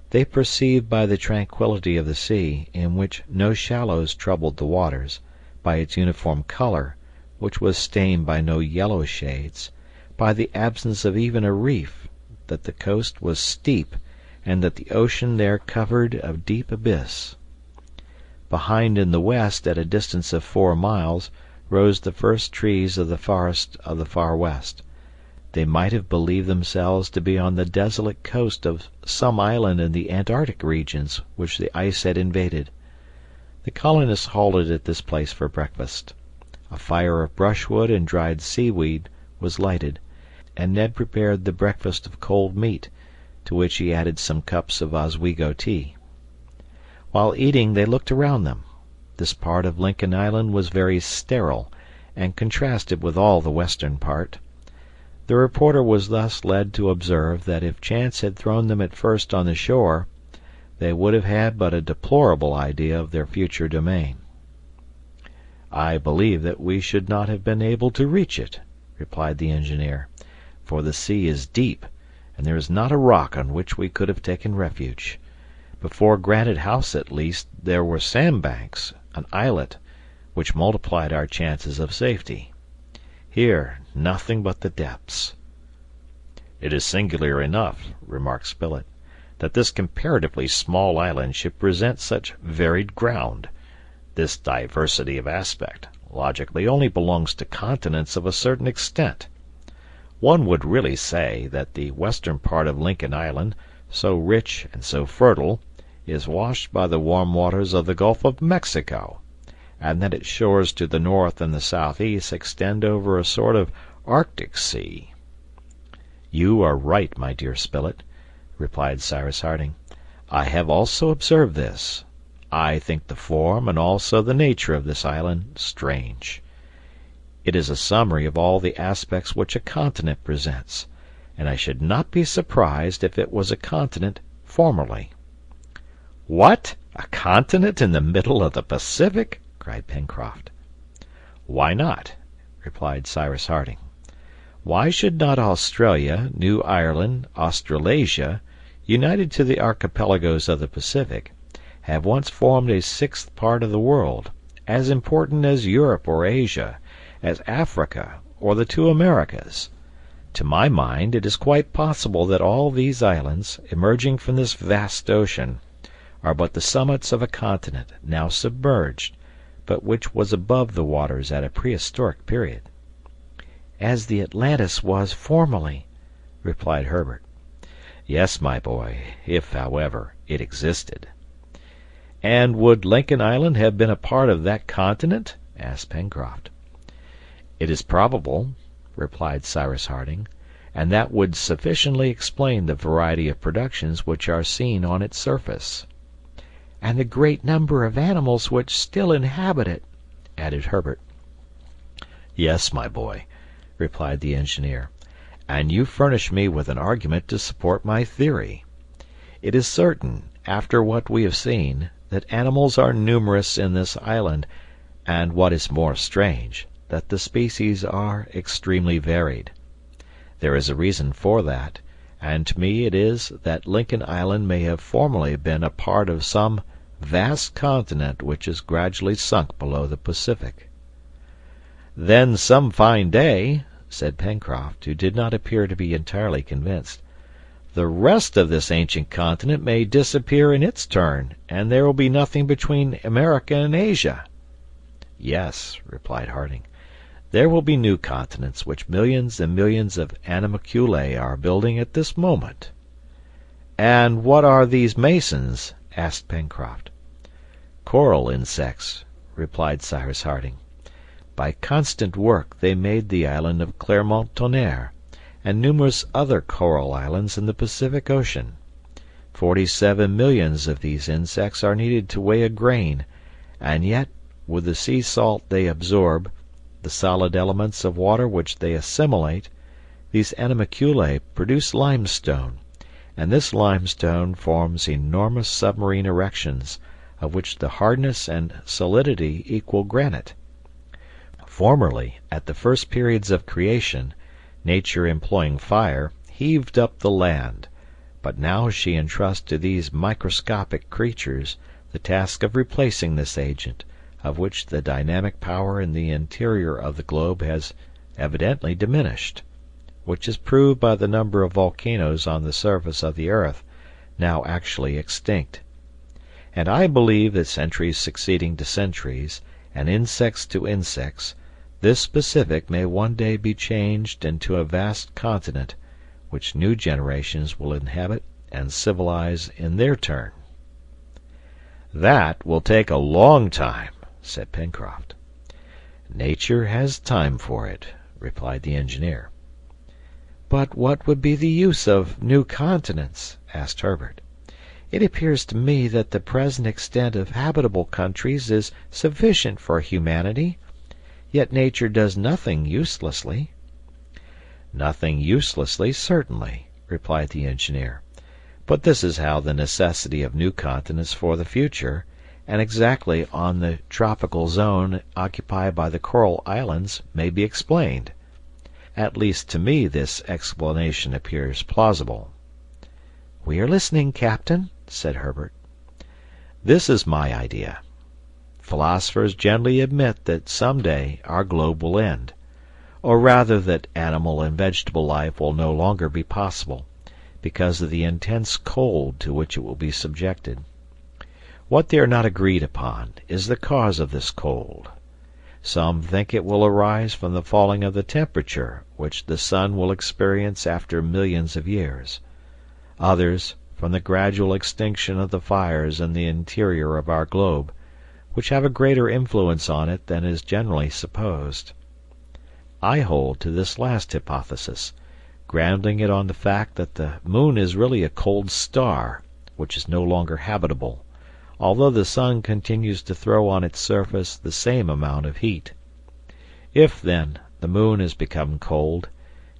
They perceived by the tranquillity of the sea, in which no shallows troubled the waters, by its uniform color, which was stained by no yellow shades, by the absence of even a reef, that the coast was steep, and that the ocean there covered a deep abyss. Behind in the west, at a distance of 4 miles, rose the first trees of the forest of the far west. They might have believed themselves to be on the desolate coast of some island in the Antarctic regions which the ice had invaded. The colonists halted at this place for breakfast. A fire of brushwood and dried seaweed was lighted, and Ned prepared the breakfast of cold meat, to which he added some cups of Oswego tea. While eating, they looked around them. This part of Lincoln Island was very sterile, and contrasted with all the western part. The reporter was thus led to observe that if chance had thrown them at first on the shore, they would have had but a deplorable idea of their future domain. "I believe that we should not have been able to reach it," replied the engineer, "for the sea is deep, and there is not a rock on which we could have taken refuge. Before Granite House, at least, there were sandbanks, an islet, which multiplied our chances of safety. Here, nothing but the depths." "It is singular enough," remarked Spilett, "that this comparatively small island should present such varied ground. This diversity of aspect, logically, only belongs to continents of a certain extent. One would really say that the western part of Lincoln Island, so rich and so fertile, is washed by the warm waters of the Gulf of Mexico, and that its shores to the north and the southeast extend over a sort of Arctic Sea." "You are right, my dear Spilett," replied Cyrus Harding. "I have also observed this. I think the form and also the nature of this island strange. It is a summary of all the aspects which a continent presents, and I should not be surprised if it was a continent formerly." "What! A continent in the middle of the Pacific?" cried Pencroft. "Why not?" replied Cyrus Harding. "Why should not Australia, New Ireland, Australasia, united to the archipelagos of the Pacific, have once formed a sixth part of the world, as important as Europe or Asia, as Africa or the two Americas? To my mind it is quite possible that all these islands, emerging from this vast ocean, are but the summits of a continent now submerged, but which was above the waters at a prehistoric period." "As the Atlantis was formerly," replied Herbert. "Yes, my boy, if, however, it existed." "And would Lincoln Island have been a part of that continent?" asked Pencroft. "It is probable," replied Cyrus Harding, "and that would sufficiently explain the variety of productions which are seen on its surface." "And the great number of animals which still inhabit it," added Herbert. "Yes, my boy," replied the engineer, "and you furnish me with an argument to support my theory. It is certain, after what we have seen, that animals are numerous in this island, and what is more strange, that the species are extremely varied. There is a reason for that, and to me it is that Lincoln Island may have formerly been a part of some vast continent which has gradually sunk below the Pacific." "Then some fine day," said Pencroft, who did not appear to be entirely convinced, "the rest of this ancient continent may disappear in its turn, and there will be nothing between America and Asia." "Yes," replied Harding, "there will be new continents which millions and millions of animalculae are building at this moment." "And what are these masons?" asked Pencroft. "Coral insects," replied Cyrus Harding. "By constant work they made the island of Clermont-Tonnerre, and numerous other coral islands in the Pacific Ocean. 47 millions of these insects are needed to weigh a grain, and yet, with the sea salt they absorb, the solid elements of water which they assimilate, these animalculae produce limestone, and this limestone forms enormous submarine erections, of which the hardness and solidity equal granite. Formerly, at the first periods of creation, Nature, employing fire, heaved up the land, but now she entrusts to these microscopic creatures the task of replacing this agent, of which the dynamic power in the interior of the globe has evidently diminished, which is proved by the number of volcanoes on the surface of the earth, now actually extinct. And I believe that centuries succeeding to centuries, and insects to insects, this Pacific may one day be changed into a vast continent, which new generations will inhabit and civilize in their turn." "That will take a long time," said Pencroft. "Nature has time for it," replied the engineer. "But what would be the use of new continents?" asked Herbert. "It appears to me that the present extent of habitable countries is sufficient for humanity, yet nature does nothing uselessly." "Nothing uselessly, certainly," replied the engineer. "But this is how the necessity of new continents for the future, and exactly on the tropical zone occupied by the coral islands, may be explained. At least to me this explanation appears plausible." "We are listening, Captain," said Herbert. "This is my idea. Philosophers generally admit that some day our globe will end, or rather that animal and vegetable life will no longer be possible, because of the intense cold to which it will be subjected. What they are not agreed upon is the cause of this cold. Some think it will arise from the falling of the temperature which the sun will experience after millions of years; others, from the gradual extinction of the fires in the interior of our globe, which have a greater influence on it than is generally supposed. I hold to this last hypothesis, grounding it on the fact that the moon is really a cold star, which is no longer habitable, although the sun continues to throw on its surface the same amount of heat. If, then, the moon has become cold,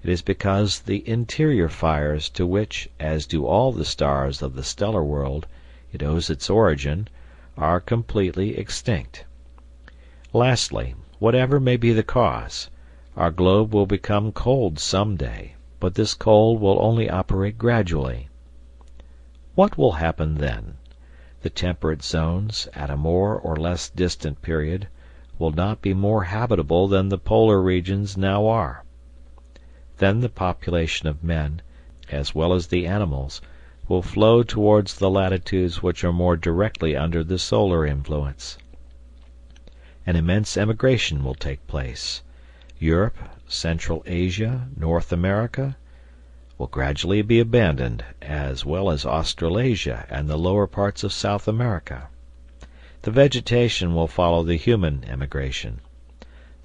it is because the interior fires to which, as do all the stars of the stellar world, it owes its origin, are completely extinct. Lastly, whatever may be the cause, our globe will become cold some day, but this cold will only operate gradually. What will happen then? The temperate zones, at a more or less distant period, will not be more habitable than the polar regions now are. Then the population of men, as well as the animals, will flow towards the latitudes which are more directly under the solar influence. An immense emigration will take place. Europe, Central Asia, North America, will gradually be abandoned, as well as Australasia and the lower parts of South America. The vegetation will follow the human emigration.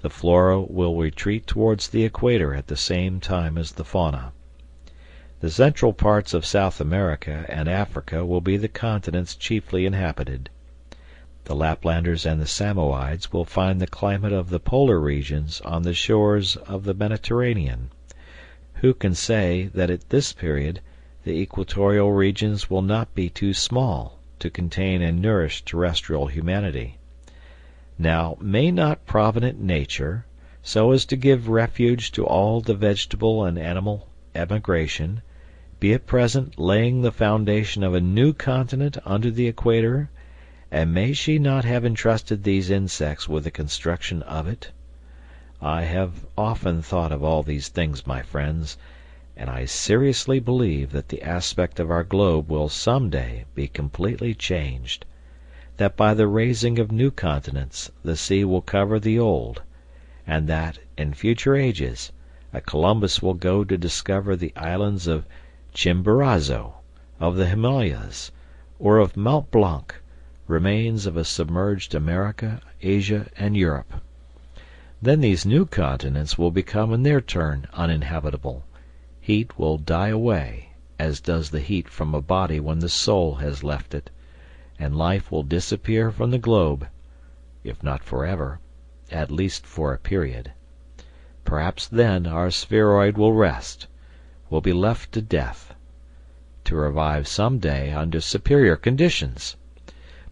The flora will retreat towards the equator at the same time as the fauna. The central parts of South America and Africa will be the continents chiefly inhabited. The Laplanders and the Samoids will find the climate of the polar regions on the shores of the Mediterranean. Who can say that at this period the equatorial regions will not be too small to contain and nourish terrestrial humanity? Now, may not provident nature, so as to give refuge to all the vegetable and animal emigration, be at present laying the foundation of a new continent under the equator, and may she not have entrusted these insects with the construction of it? I have often thought of all these things, my friends, and I seriously believe that the aspect of our globe will some day be completely changed, that by the raising of new continents the sea will cover the old, and that, in future ages, a Columbus will go to discover the islands of Chimborazo, of the Himalayas, or of Mont Blanc, remains of a submerged America, Asia, and Europe. Then these new continents will become in their turn uninhabitable. Heat will die away, as does the heat from a body when the soul has left it, and life will disappear from the globe, if not forever, at least for a period. Perhaps then our spheroid will rest, will be left to death, to revive some day under superior conditions.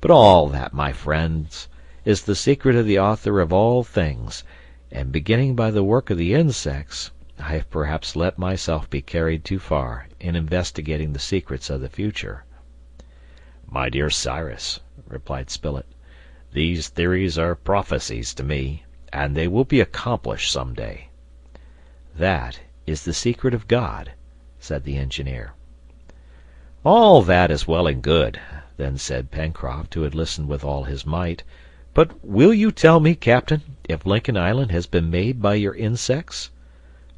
But all that, my friends, is the secret of the author of all things, and beginning by the work of the insects, I have perhaps let myself be carried too far in investigating the secrets of the future. "My dear Cyrus," replied Spilett, "these theories are prophecies to me, and they will be accomplished some day." "That is the secret of God," said the engineer. "All that is well and good," then said Pencroft, who had listened with all his might, "But will you tell me, Captain, if Lincoln Island has been made by your insects?"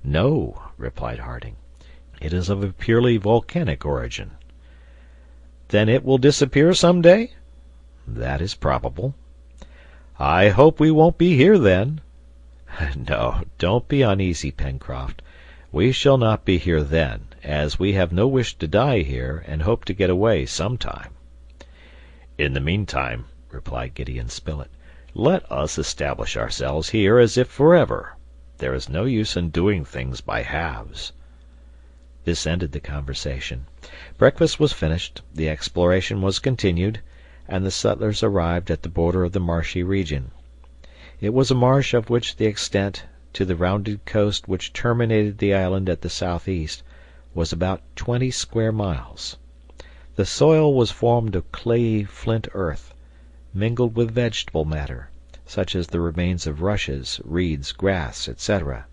"No," replied Harding. "It is of a purely volcanic origin." "Then it will disappear some day?" "That is probable." "I hope we won't be here then." "No, Don't be uneasy, Pencroft. We shall not be here then, as we have no wish to die here, and hope to get away some time." "In the meantime," replied Gideon Spilett, "let us establish ourselves here as if forever. There is no use in doing things by halves." This ended the conversation. Breakfast was finished, the exploration was continued, and the settlers arrived at the border of the marshy region. It was a marsh of which the extent to the rounded coast which terminated the island at the southeast was about 20 square miles. The soil was formed of clayey flint earth, mingled with vegetable matter, such as the remains of rushes, reeds, grass, etc.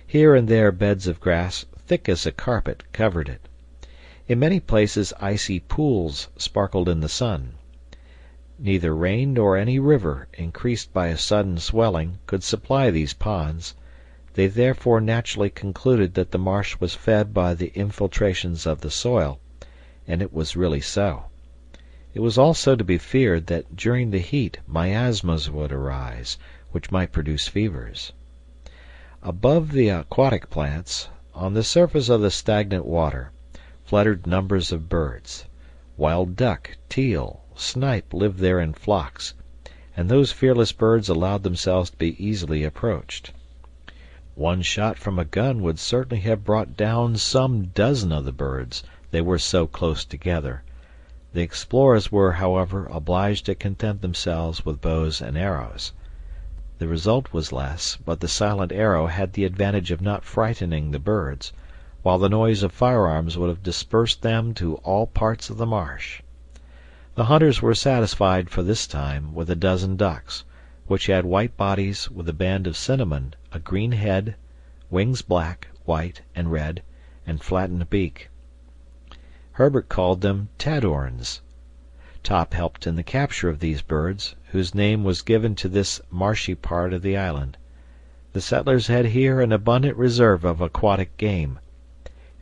Here and there beds of grass, thick as a carpet, covered it. In many places icy pools sparkled in the sun. Neither rain nor any river, increased by a sudden swelling, could supply these ponds. They therefore naturally concluded that the marsh was fed by the infiltrations of the soil, and it was really so. It was also to be feared that during the heat miasmas would arise, which might produce fevers. Above the aquatic plants, on the surface of the stagnant water, fluttered numbers of birds. Wild duck, teal, snipe lived there in flocks, and those fearless birds allowed themselves to be easily approached. One shot from a gun would certainly have brought down some dozen of the birds, they were so close together. The explorers were, however, obliged to content themselves with bows and arrows. The result was less, but the silent arrow had the advantage of not frightening the birds, while the noise of firearms would have dispersed them to all parts of the marsh. The hunters were satisfied for this time with a dozen ducks, which had white bodies with a band of cinnamon, a green head, wings black, white, and red, and flattened beak. Herbert called them tadorns. Top helped in the capture of these birds, whose name was given to this marshy part of the island. The settlers had here an abundant reserve of aquatic game.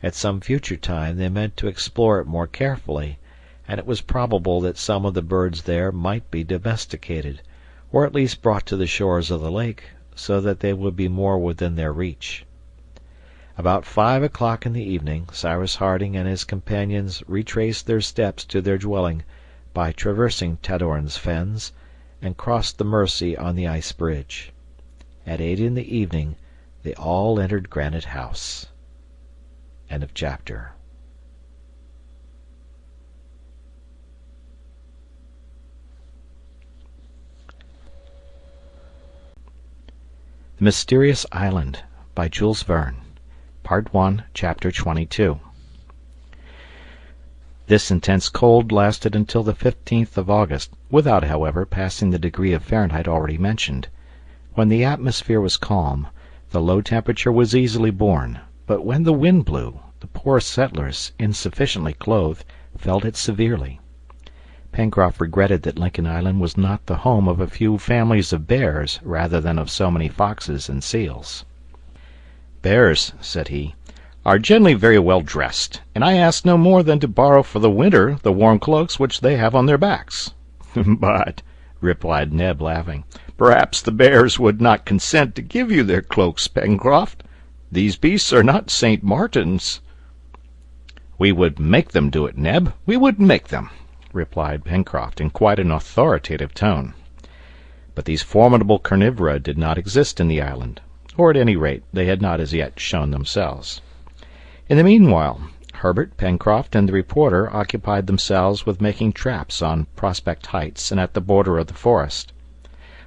At some future time they meant to explore it more carefully, and it was probable that some of the birds there might be domesticated, or at least brought to the shores of the lake, so that they would be more within their reach. About 5 o'clock in the evening, Cyrus Harding and his companions retraced their steps to their dwelling by traversing Tadorn's fens, and crossed the Mersey on the ice bridge. At 8 in the evening they all entered Granite House. End of chapter. The Mysterious Island by Jules Verne. Part 1, Chapter 22. This intense cold lasted until the 15th of August, without, however, passing the degree of Fahrenheit already mentioned. When the atmosphere was calm, the low temperature was easily borne, but when the wind blew, the poor settlers, insufficiently clothed, felt it severely. Pencroft regretted that Lincoln Island was not the home of a few families of bears rather than of so many foxes and seals. "Bears," said he, "are generally very well dressed, and I ask no more than to borrow for the winter the warm cloaks which they have on their backs." "But," replied Neb, laughing, "perhaps the bears would not consent to give you their cloaks, Pencroft. These beasts are not St. Martins." "We would make them do it, Neb, we would make them," replied Pencroft in quite an authoritative tone. But these formidable carnivora did not exist in the island, or at any rate they had not as yet shown themselves. In the meanwhile, Herbert, Pencroft, and the reporter occupied themselves with making traps on Prospect Heights and at the border of the forest.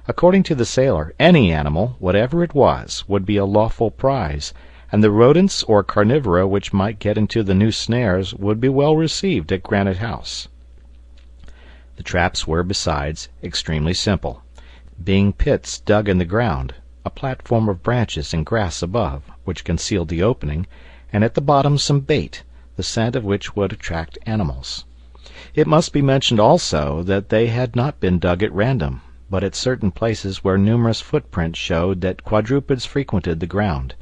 According to the sailor, any animal, whatever it was, would be a lawful prize, and the rodents or carnivora which might get into the new snares would be well received at Granite House. The traps were, besides, extremely simple, being pits dug in the ground, a platform of branches and grass above, which concealed the opening, and at the bottom some bait, the scent of which would attract animals. It must be mentioned also that they had not been dug at random, but at certain places where numerous footprints showed that quadrupeds frequented the ground.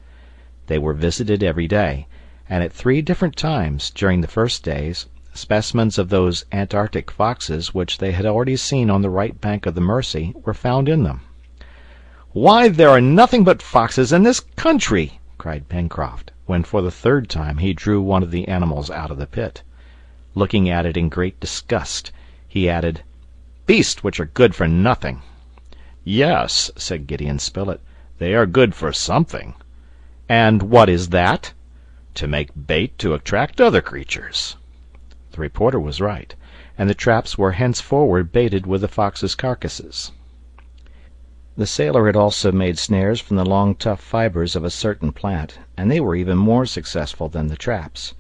They were visited every day, and at 3 different times during the first days specimens of those Antarctic foxes which they had already seen on the right bank of the Mersey were found in them. "Why, there are nothing but foxes in this country!" cried Pencroft, when for the 3rd time he drew one of the animals out of the pit. Looking at it in great disgust, he added, "Beasts which are good for nothing." "Yes," said Gideon Spilett, They are good for something." "And what is that?" "To make bait to attract other creatures." The reporter was right, and the traps were henceforward baited with the fox's carcasses. The sailor had also made snares from the long tough fibers of a certain plant, and they were even more successful than the traps.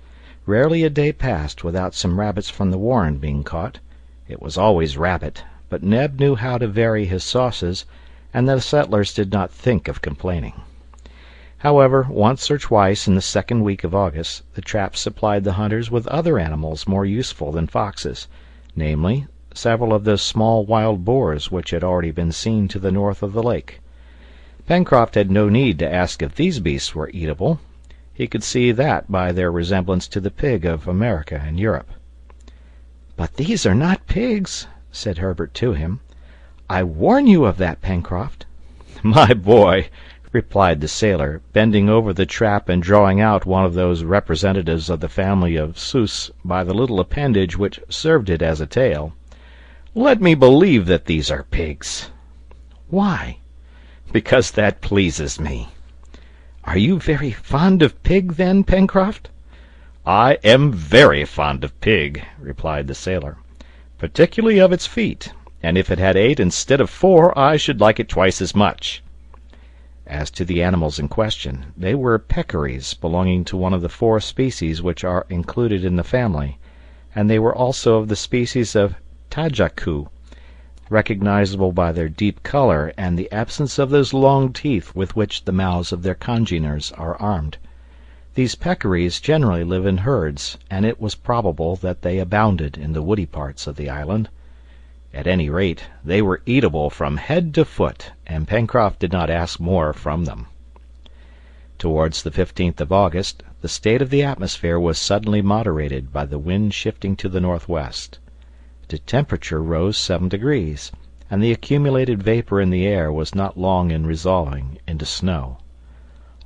Rarely a day passed without some rabbits from the warren being caught. It was always rabbit, but Neb knew how to vary his sauces, and the settlers did not think of complaining. However, once or twice in the second week of August, the traps supplied the hunters with other animals more useful than foxes, namely, several of those small wild boars which had already been seen to the north of the lake. Pencroft had no need to ask if these beasts were eatable. He could see that by their resemblance to the pig of America and Europe. "But these are not pigs," said Herbert to him. "I warn you of that, Pencroft." "My boy," replied the sailor, bending over the trap and drawing out one of those representatives of the family of Sus by the little appendage which served it as a tail, "let me believe that these are pigs." "Why?" "Because that pleases me." "Are you very fond of pig, then, Pencroft?" "I am very fond of pig," replied the sailor, "particularly of its feet, and if it had 8 instead of 4 I should like it twice as much." As to the animals in question, they were peccaries belonging to one of the 4 species which are included in the family, and they were also of the species of tajacu, recognizable by their deep color and the absence of those long teeth with which the mouths of their congeners are armed. These peccaries generally live in herds, and it was probable that they abounded in the woody parts of the island. At any rate, they were eatable from head to foot, and Pencroft did not ask more from them. Towards the 15th of August, the state of the atmosphere was suddenly moderated by the wind shifting to the northwest. The temperature rose 7 degrees, and the accumulated vapor in the air was not long in resolving into snow.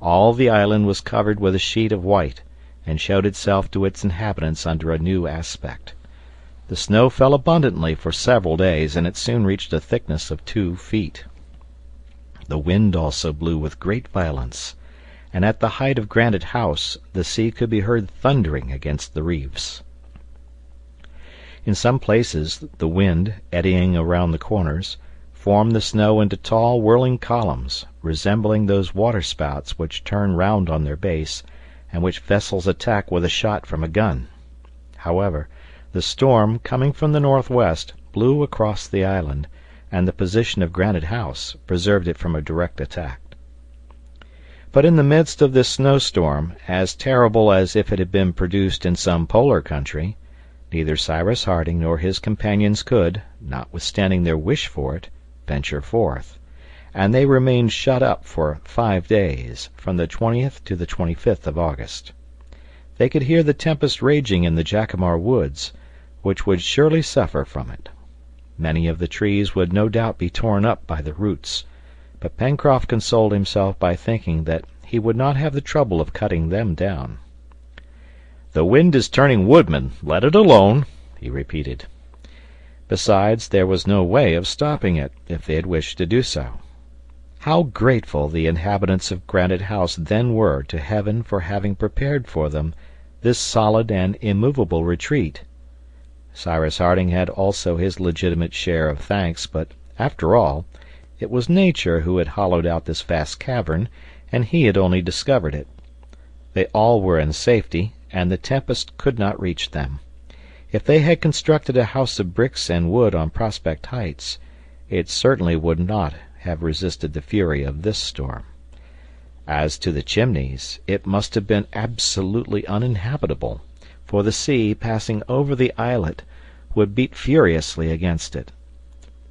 All the island was covered with a sheet of white, and showed itself to its inhabitants under a new aspect. The snow fell abundantly for several days, and it soon reached a thickness of 2 feet. The wind also blew with great violence, and at the height of Granite House the sea could be heard thundering against the reefs. In some places the wind, eddying around the corners, formed the snow into tall whirling columns, resembling those waterspouts which turn round on their base, and which vessels attack with a shot from a gun. However, the storm, coming from the northwest, blew across the island, and the position of Granite House preserved it from a direct attack. But in the midst of this snowstorm, as terrible as if it had been produced in some polar country, neither Cyrus Harding nor his companions could, notwithstanding their wish for it, venture forth, and they remained shut up for 5 days, from the 20th to the 25th of August. They could hear the tempest raging in the Jacamar woods, which would surely suffer from it. Many of the trees would no doubt be torn up by the roots, but Pencroft consoled himself by thinking that he would not have the trouble of cutting them down. "The wind is turning woodman, let it alone," he repeated. Besides, there was no way of stopping it, if they had wished to do so. How grateful the inhabitants of Granite House then were to heaven for having prepared for them this solid and immovable retreat! Cyrus Harding had also his legitimate share of thanks, but, after all, it was nature who had hollowed out this vast cavern, and he had only discovered it. They all were in safety, and the tempest could not reach them. If they had constructed a house of bricks and wood on Prospect Heights, it certainly would not have resisted the fury of this storm. As to the chimneys, it must have been absolutely uninhabitable, for the sea, passing over the islet, would beat furiously against it.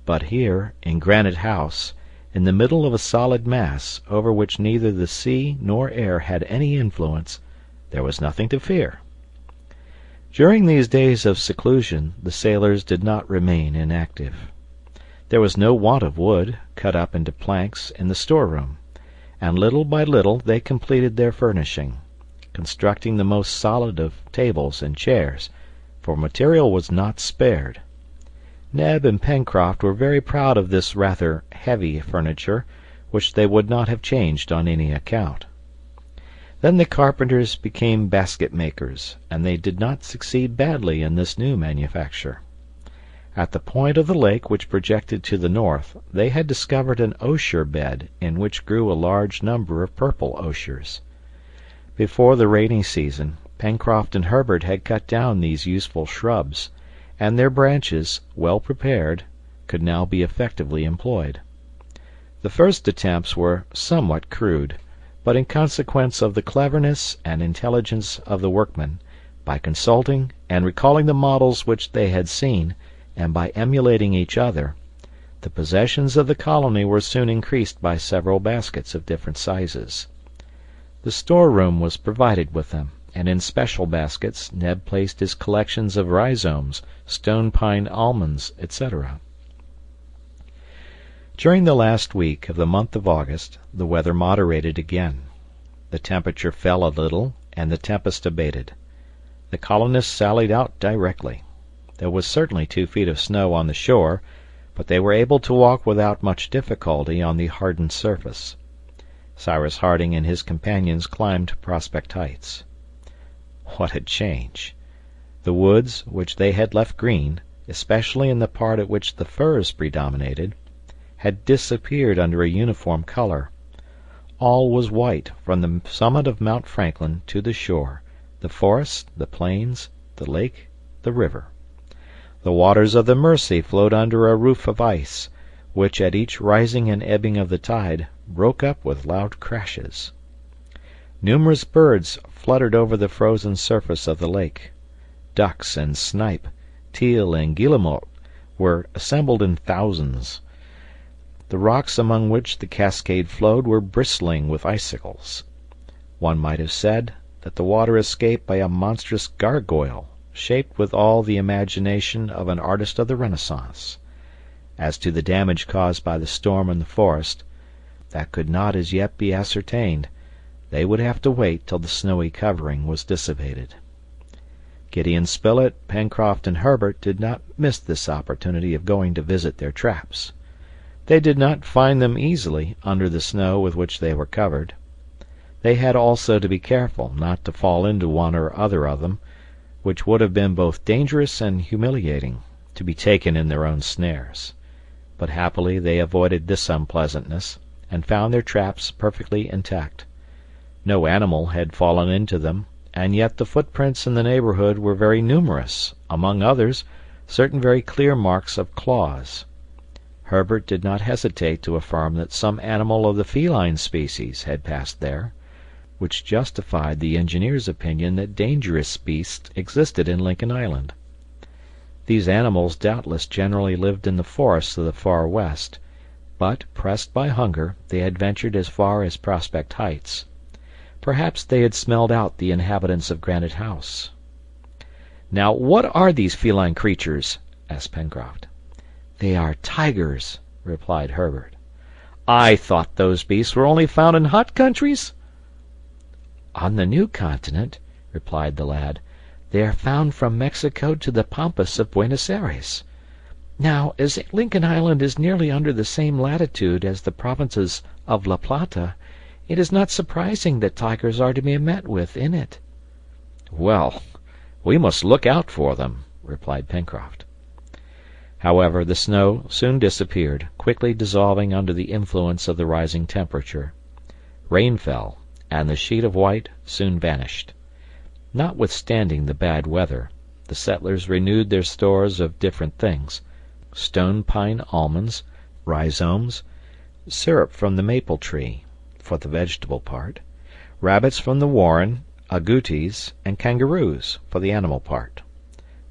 But here, in Granite House, in the middle of a solid mass, over which neither the sea nor air had any influence, there was nothing to fear. During these days of seclusion the sailors did not remain inactive. There was no want of wood, cut up into planks, in the storeroom, and little by little they completed their furnishing, constructing the most solid of tables and chairs, for material was not spared. Neb and Pencroft were very proud of this rather heavy furniture, which they would not have changed on any account. Then the carpenters became basket makers, and they did not succeed badly in this new manufacture. At the point of the lake which projected to the north, they had discovered an osier bed in which grew a large number of purple osiers. Before the rainy season, Pencroft and Herbert had cut down these useful shrubs, and their branches, well prepared, could now be effectively employed. The first attempts were somewhat crude, but in consequence of the cleverness and intelligence of the workmen, by consulting and recalling the models which they had seen, and by emulating each other, the possessions of the colony were soon increased by several baskets of different sizes. The storeroom was provided with them, and in special baskets Ned placed his collections of rhizomes, stone pine almonds, etc. During the last week of the month of August the weather moderated again. The temperature fell a little, and the tempest abated. The colonists sallied out directly. There was certainly 2 feet of snow on the shore, but they were able to walk without much difficulty on the hardened surface. Cyrus Harding and his companions climbed Prospect Heights. What a change! The woods, which they had left green, especially in the part at which the firs predominated, had disappeared under a uniform color. All was white from the summit of Mount Franklin to the shore, the forest, the plains, the lake, the river. The waters of the Mersey flowed under a roof of ice, which at each rising and ebbing of the tide broke up with loud crashes. Numerous birds fluttered over the frozen surface of the lake. Ducks and snipe, teal and guillemot were assembled in thousands. The rocks among which the cascade flowed were bristling with icicles. One might have said that the water escaped by a monstrous gargoyle, shaped with all the imagination of an artist of the Renaissance. As to the damage caused by the storm in the forest, that could not as yet be ascertained. They would have to wait till the snowy covering was dissipated. Gideon Spilett, Pencroft, and Herbert did not miss this opportunity of going to visit their traps. They did not find them easily under the snow with which they were covered. They had also to be careful not to fall into one or other of them, which would have been both dangerous and humiliating, to be taken in their own snares. But happily they avoided this unpleasantness, and found their traps perfectly intact. No animal had fallen into them, and yet the footprints in the neighborhood were very numerous, among others, certain very clear marks of claws. Herbert did not hesitate to affirm that some animal of the feline species had passed there, which justified the engineer's opinion that dangerous beasts existed in Lincoln Island. These animals doubtless generally lived in the forests of the far west, but, pressed by hunger, they had ventured as far as Prospect Heights. Perhaps they had smelled out the inhabitants of Granite House. "Now, what are these feline creatures?" asked Pencroft. "They are tigers," replied Herbert. "I thought those beasts were only found in hot countries?" "On the new continent," replied the lad, "they are found from Mexico to the pampas of Buenos Aires. Now, as Lincoln Island is nearly under the same latitude as the provinces of La Plata, it is not surprising that tigers are to be met with in it." "Well, we must look out for them," replied Pencroft. However, the snow soon disappeared, quickly dissolving under the influence of the rising temperature. Rain fell, and the sheet of white soon vanished. Notwithstanding the bad weather, the settlers renewed their stores of different things: stone pine almonds, rhizomes, syrup from the maple tree, for the vegetable part, rabbits from the warren, agoutis, and kangaroos, for the animal part.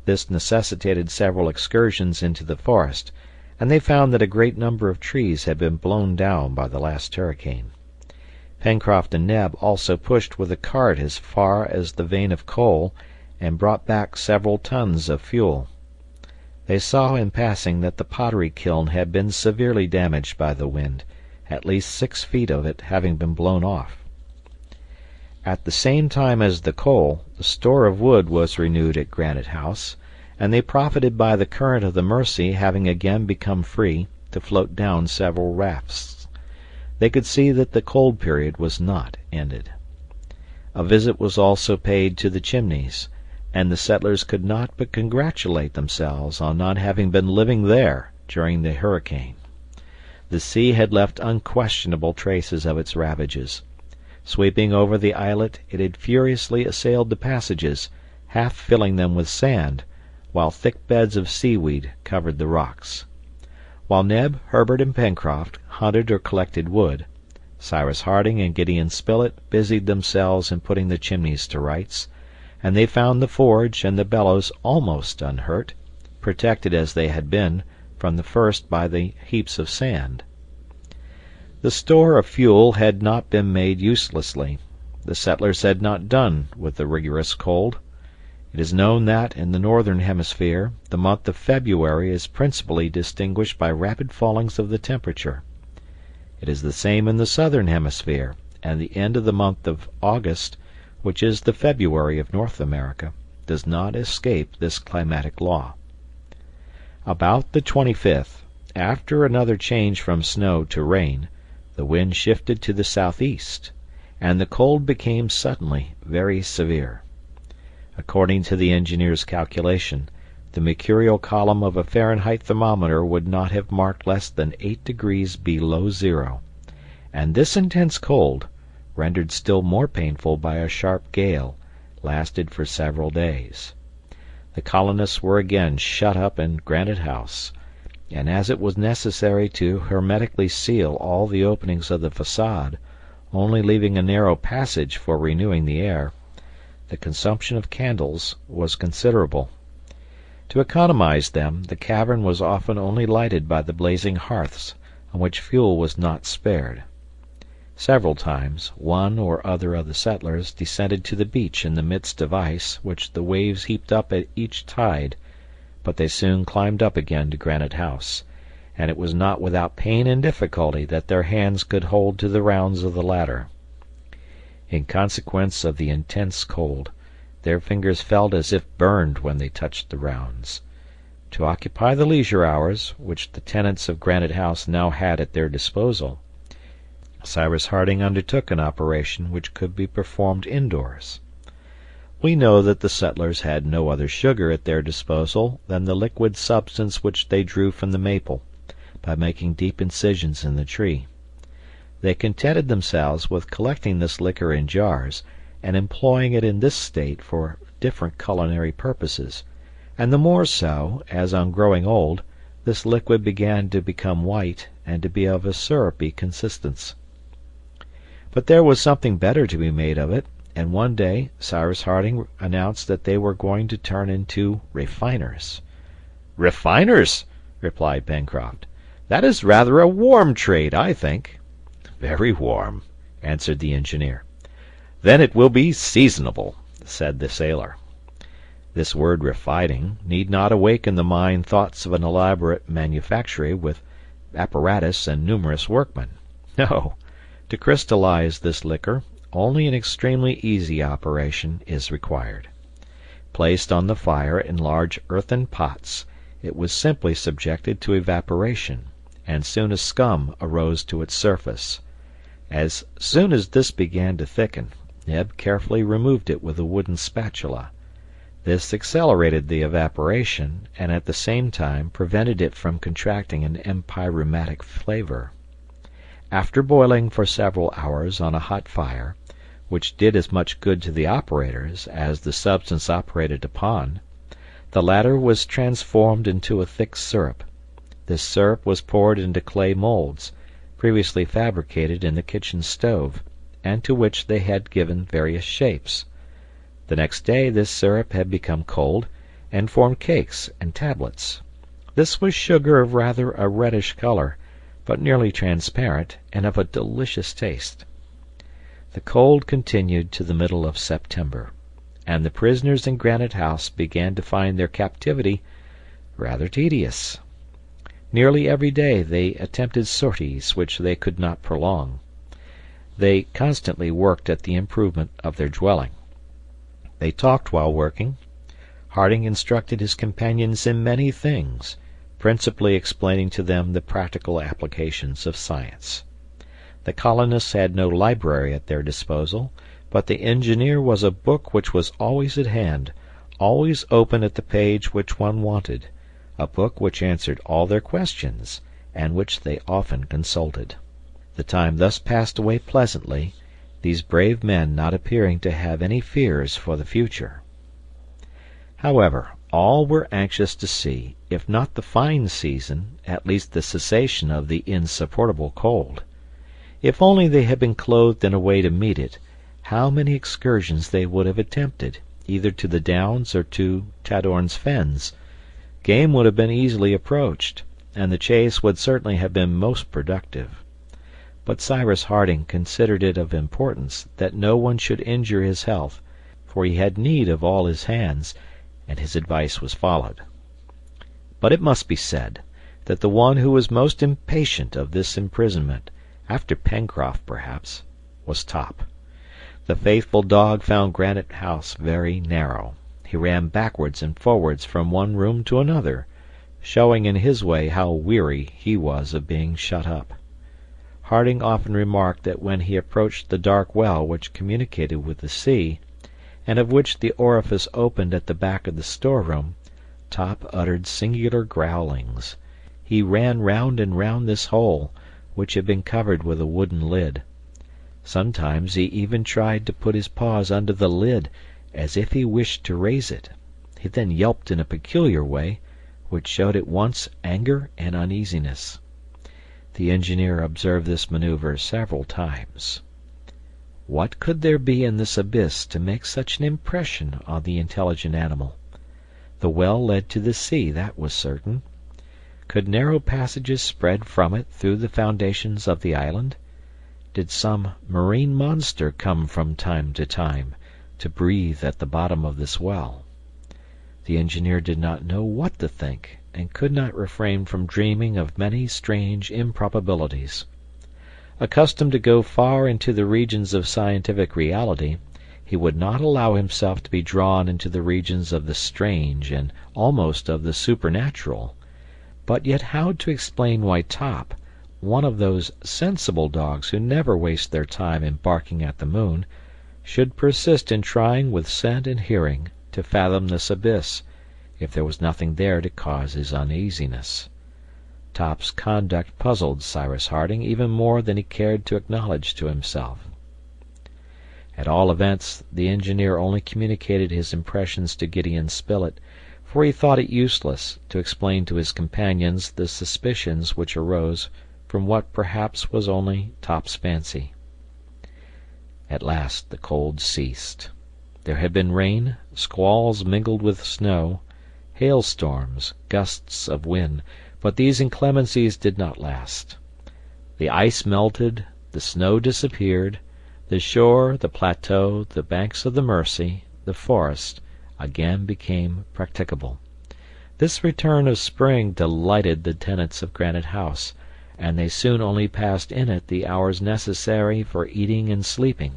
This necessitated several excursions into the forest, and they found that a great number of trees had been blown down by the last hurricane. Pencroft and Neb also pushed with a cart as far as the vein of coal, and brought back several tons of fuel. They saw in passing that the pottery kiln had been severely damaged by the wind, at least 6 feet of it having been blown off. At the same time as the coal, the store of wood was renewed at Granite House, and they profited by the current of the Mersey having again become free to float down several rafts. they could see that the cold period was not ended. A visit was also paid to the chimneys, and the settlers could not but congratulate themselves on not having been living there during the hurricane. The sea had left unquestionable traces of its ravages. Sweeping over the islet, it had furiously assailed the passages, half filling them with sand, while thick beds of seaweed covered the rocks. While Neb, Herbert, and Pencroft hunted or collected wood, Cyrus Harding and Gideon Spilett busied themselves in putting the chimneys to rights, and they found the forge and the bellows almost unhurt, protected as they had been from the first by the heaps of sand. The store of fuel had not been made uselessly. The settlers had not done with the rigorous cold. It is known that, in the northern hemisphere, the month of February is principally distinguished by rapid fallings of the temperature. It is the same in the southern hemisphere, and the end of the month of August, which is the February of North America, does not escape this climatic law. About the 25th, after another change from snow to rain, the wind shifted to the southeast, and the cold became suddenly very severe. According to the engineer's calculation, the mercurial column of a Fahrenheit thermometer would not have marked less than 8 degrees below zero, and this intense cold, rendered still more painful by a sharp gale, lasted for several days. The colonists were again shut up in Granite House, and as it was necessary to hermetically seal all the openings of the façade, only leaving a narrow passage for renewing the air, the consumption of candles was considerable. To economize them, the cavern was often only lighted by the blazing hearths, on which fuel was not spared. Several times one or other of the settlers descended to the beach in the midst of ice which the waves heaped up at each tide, but they soon climbed up again to Granite House, and it was not without pain and difficulty that their hands could hold to the rounds of the ladder. In consequence of the intense cold, their fingers felt as if burned when they touched the rounds. To occupy the leisure hours, which the tenants of Granite House now had at their disposal, Cyrus Harding undertook an operation which could be performed indoors. We know that the settlers had no other sugar at their disposal than the liquid substance which they drew from the maple, by making deep incisions in the tree. They contented themselves with collecting this liquor in jars, and employing it in this state for different culinary purposes, and the more so, as on growing old, this liquid began to become white and to be of a syrupy consistence. But there was something better to be made of it, and one day Cyrus Harding announced that they were going to turn into refiners. "Refiners!" replied Pencroft. "That is rather a warm trade, I think." "Very warm," answered the engineer. "Then it will be seasonable," said the sailor. This word refining need not awaken the mind thoughts of an elaborate manufactory with apparatus and numerous workmen. No, to crystallize this liquor, only an extremely easy operation is required. Placed on the fire in large earthen pots, it was simply subjected to evaporation, and soon a scum arose to its surface. As soon as this began to thicken, Neb carefully removed it with a wooden spatula. This accelerated the evaporation, and at the same time prevented it from contracting an empyreumatic flavor. After boiling for several hours on a hot fire, which did as much good to the operators as the substance operated upon, the latter was transformed into a thick syrup. This syrup was poured into clay molds, previously fabricated in the kitchen stove, and to which they had given various shapes. The next day this syrup had become cold, and formed cakes and tablets. This was sugar of rather a reddish color, but nearly transparent, and of a delicious taste. The cold continued to the middle of September, and the prisoners in Granite House began to find their captivity rather tedious. Nearly every day they attempted sorties which they could not prolong. They constantly worked at the improvement of their dwelling. They talked while working. Harding instructed his companions in many things, principally explaining to them the practical applications of science. The colonists had no library at their disposal, but the engineer was a book which was always at hand, always open at the page which one wanted, a book which answered all their questions, and which they often consulted. The time thus passed away pleasantly, these brave men not appearing to have any fears for the future. However, all were anxious to see, if not the fine season, at least the cessation of the insupportable cold. If only they had been clothed in a way to meet it, how many excursions they would have attempted, either to the Downs or to Tadorn's Fens. Game would have been easily approached, and the chase would certainly have been most productive. But Cyrus Harding considered it of importance that no one should injure his health, for he had need of all his hands, and his advice was followed. But it must be said that the one who was most impatient of this imprisonment, after Pencroft perhaps, was Top. The faithful dog found Granite House very narrow. He ran backwards and forwards from one room to another, showing in his way how weary he was of being shut up. Harding often remarked that when he approached the dark well which communicated with the sea, and of which the orifice opened at the back of the storeroom, Top uttered singular growlings. He ran round and round this hole, which had been covered with a wooden lid. Sometimes he even tried to put his paws under the lid, as if he wished to raise it. He then yelped in a peculiar way, which showed at once anger and uneasiness. The engineer observed this maneuver several times. What could there be in this abyss to make such an impression on the intelligent animal? The well led to the sea, that was certain. Could narrow passages spread from it through the foundations of the island? Did some marine monster come from time to breathe at the bottom of this well? The engineer did not know what to think, and could not refrain from dreaming of many strange improbabilities. Accustomed to go far into the regions of scientific reality, he would not allow himself to be drawn into the regions of the strange and almost of the supernatural. But yet how to explain why Top, one of those sensible dogs who never waste their time in barking at the moon, should persist in trying with scent and hearing to fathom this abyss, if there was nothing there to cause his uneasiness. Top's conduct puzzled Cyrus Harding even more than he cared to acknowledge to himself. At all events, the engineer only communicated his impressions to Gideon Spilett, for he thought it useless to explain to his companions the suspicions which arose from what perhaps was only Top's fancy. At last the cold ceased. There had been rain, squalls mingled with snow, hailstorms, gusts of wind, but these inclemencies did not last. The ice melted, the snow disappeared, the shore, the plateau, the banks of the Mersey, the forest, again became practicable. This return of spring delighted the tenants of Granite House, and they soon only passed in it the hours necessary for eating and sleeping.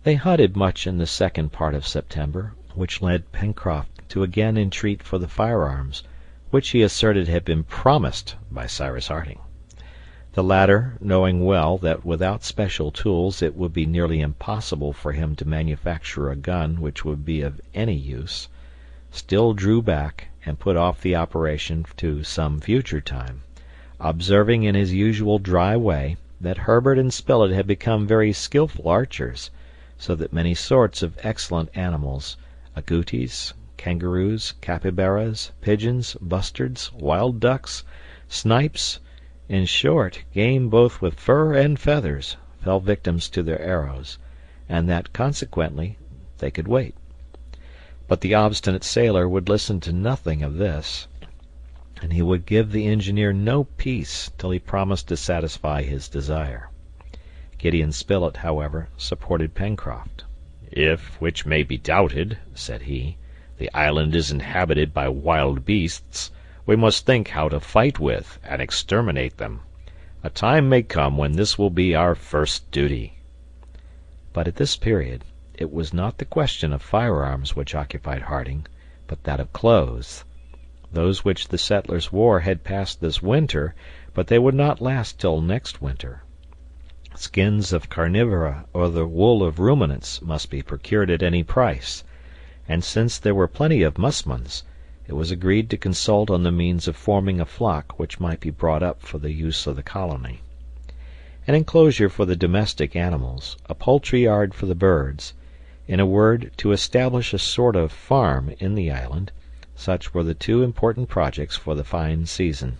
They hunted much in the second part of September, which led Pencroft to again entreat for the firearms, which he asserted had been promised by Cyrus Harding. The latter, knowing well that without special tools it would be nearly impossible for him to manufacture a gun which would be of any use, still drew back and put off the operation to some future time, observing in his usual dry way that Herbert and Spilett had become very skilful archers, so that many sorts of excellent animals, agoutis, kangaroos, capybaras, pigeons, bustards, wild ducks, snipes, in short, game both with fur and feathers, fell victims to their arrows, and that consequently they could wait. But the obstinate sailor would listen to nothing of this, and he would give the engineer no peace till he promised to satisfy his desire. Gideon Spilett, however, supported Pencroft. "If, which may be doubted," said he, "the island is inhabited by wild beasts, we must think how to fight with and exterminate them. A time may come when this will be our first duty." But at this period it was not the question of firearms which occupied Harding, but that of clothes. Those which the settlers wore had passed this winter, but they would not last till next winter. Skins of carnivora or the wool of ruminants must be procured at any price, and since there were plenty of musmons, it was agreed to consult on the means of forming a flock which might be brought up for the use of the colony. An enclosure for the domestic animals, a poultry yard for the birds, in a word, to establish a sort of farm in the island, such were the two important projects for the fine season.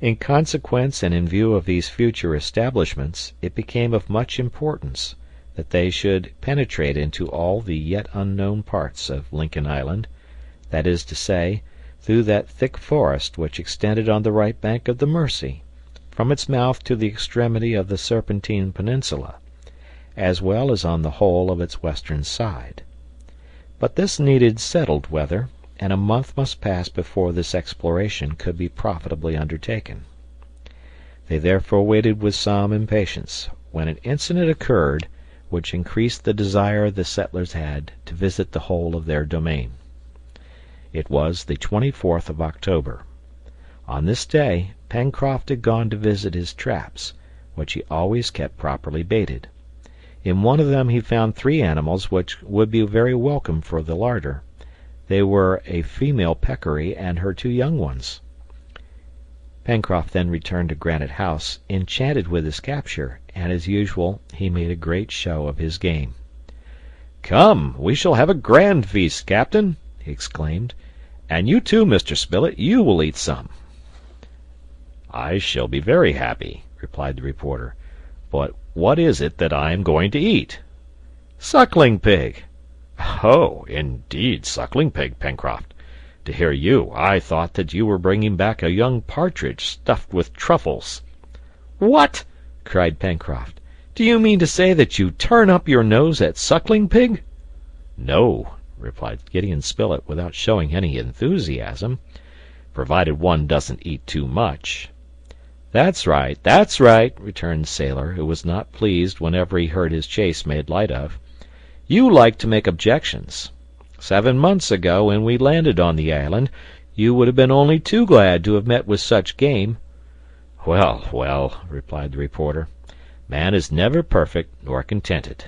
In consequence and in view of these future establishments, it became of much importance that they should penetrate into all the yet unknown parts of Lincoln Island, that is to say, through that thick forest which extended on the right bank of the Mersey, from its mouth to the extremity of the Serpentine Peninsula, as well as on the whole of its western side. But this needed settled weather, and a month must pass before this exploration could be profitably undertaken. They therefore waited with some impatience, when an incident occurred which increased the desire the settlers had to visit the whole of their domain. It was the 24th of October. On this day Pencroft had gone to visit his traps, which he always kept properly baited. In one of them he found 3 animals which would be very welcome for the larder. They were a female peccary and her 2 young ones. Pencroft then returned to Granite House, enchanted with his capture, and as usual he made a great show of his game. "Come, we shall have a grand feast, Captain," he exclaimed, "and you too, Mr. Spilett, you will eat some." "I shall be very happy," replied the reporter, "but what is it that I am going to eat?" "Suckling pig." "Oh, indeed, suckling pig, Pencroft. To hear you, I thought that you were bringing back a young partridge stuffed with truffles." "What!" cried Pencroft. "Do you mean to say that you turn up your nose at suckling pig?" "No," replied Gideon Spilett without showing any enthusiasm, "provided one doesn't eat too much." That's right," returned the sailor, who was not pleased whenever he heard his chase made light of. "You like to make objections. 7 months ago, when we landed on the island, you would have been only too glad to have met with such game." "Well, well," replied the reporter, "man is never perfect nor contented."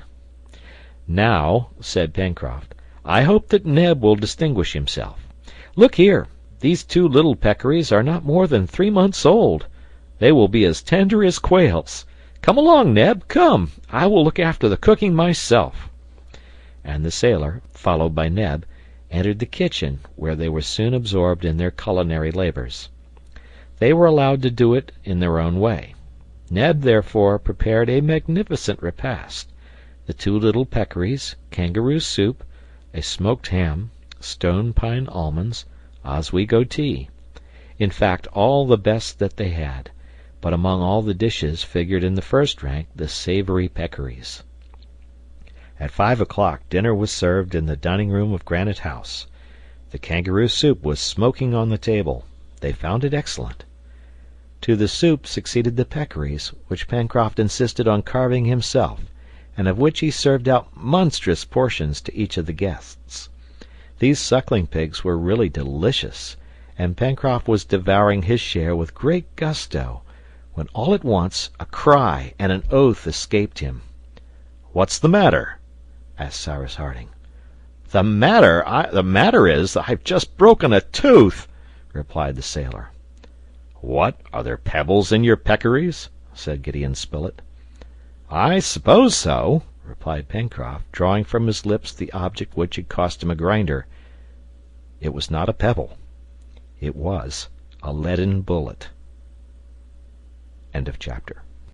"Now," said Pencroft, "I hope that Neb will distinguish himself. Look here, these 2 little peccaries are not more than 3 months old. They will be as tender as quails. Come along, Neb, come, I will look after the cooking myself." And the sailor, followed by Neb, entered the kitchen, where they were soon absorbed in their culinary labors. They were allowed to do it in their own way. Neb, therefore, prepared a magnificent repast: the 2 little peccaries, kangaroo soup, a smoked ham, stone pine almonds, Oswego tea, in fact all the best that they had, but among all the dishes figured in the first rank the savory peccaries. At 5 o'clock dinner was served in the dining room of Granite House. The kangaroo soup was smoking on the table. They found it excellent. To the soup succeeded the peccaries, which Pencroft insisted on carving himself, and of which he served out monstrous portions to each of the guests. These suckling pigs were really delicious, and Pencroft was devouring his share with great gusto, when all at once a cry and an oath escaped him. "What's the matter?" asked Cyrus Harding. "The matter is, I've just broken a tooth," replied the sailor. "What, are there pebbles in your peccaries?" said Gideon Spilett. "I suppose so," replied Pencroft, drawing from his lips the object which had cost him a grinder. It was not a pebble. It was a leaden bullet. End of chapter.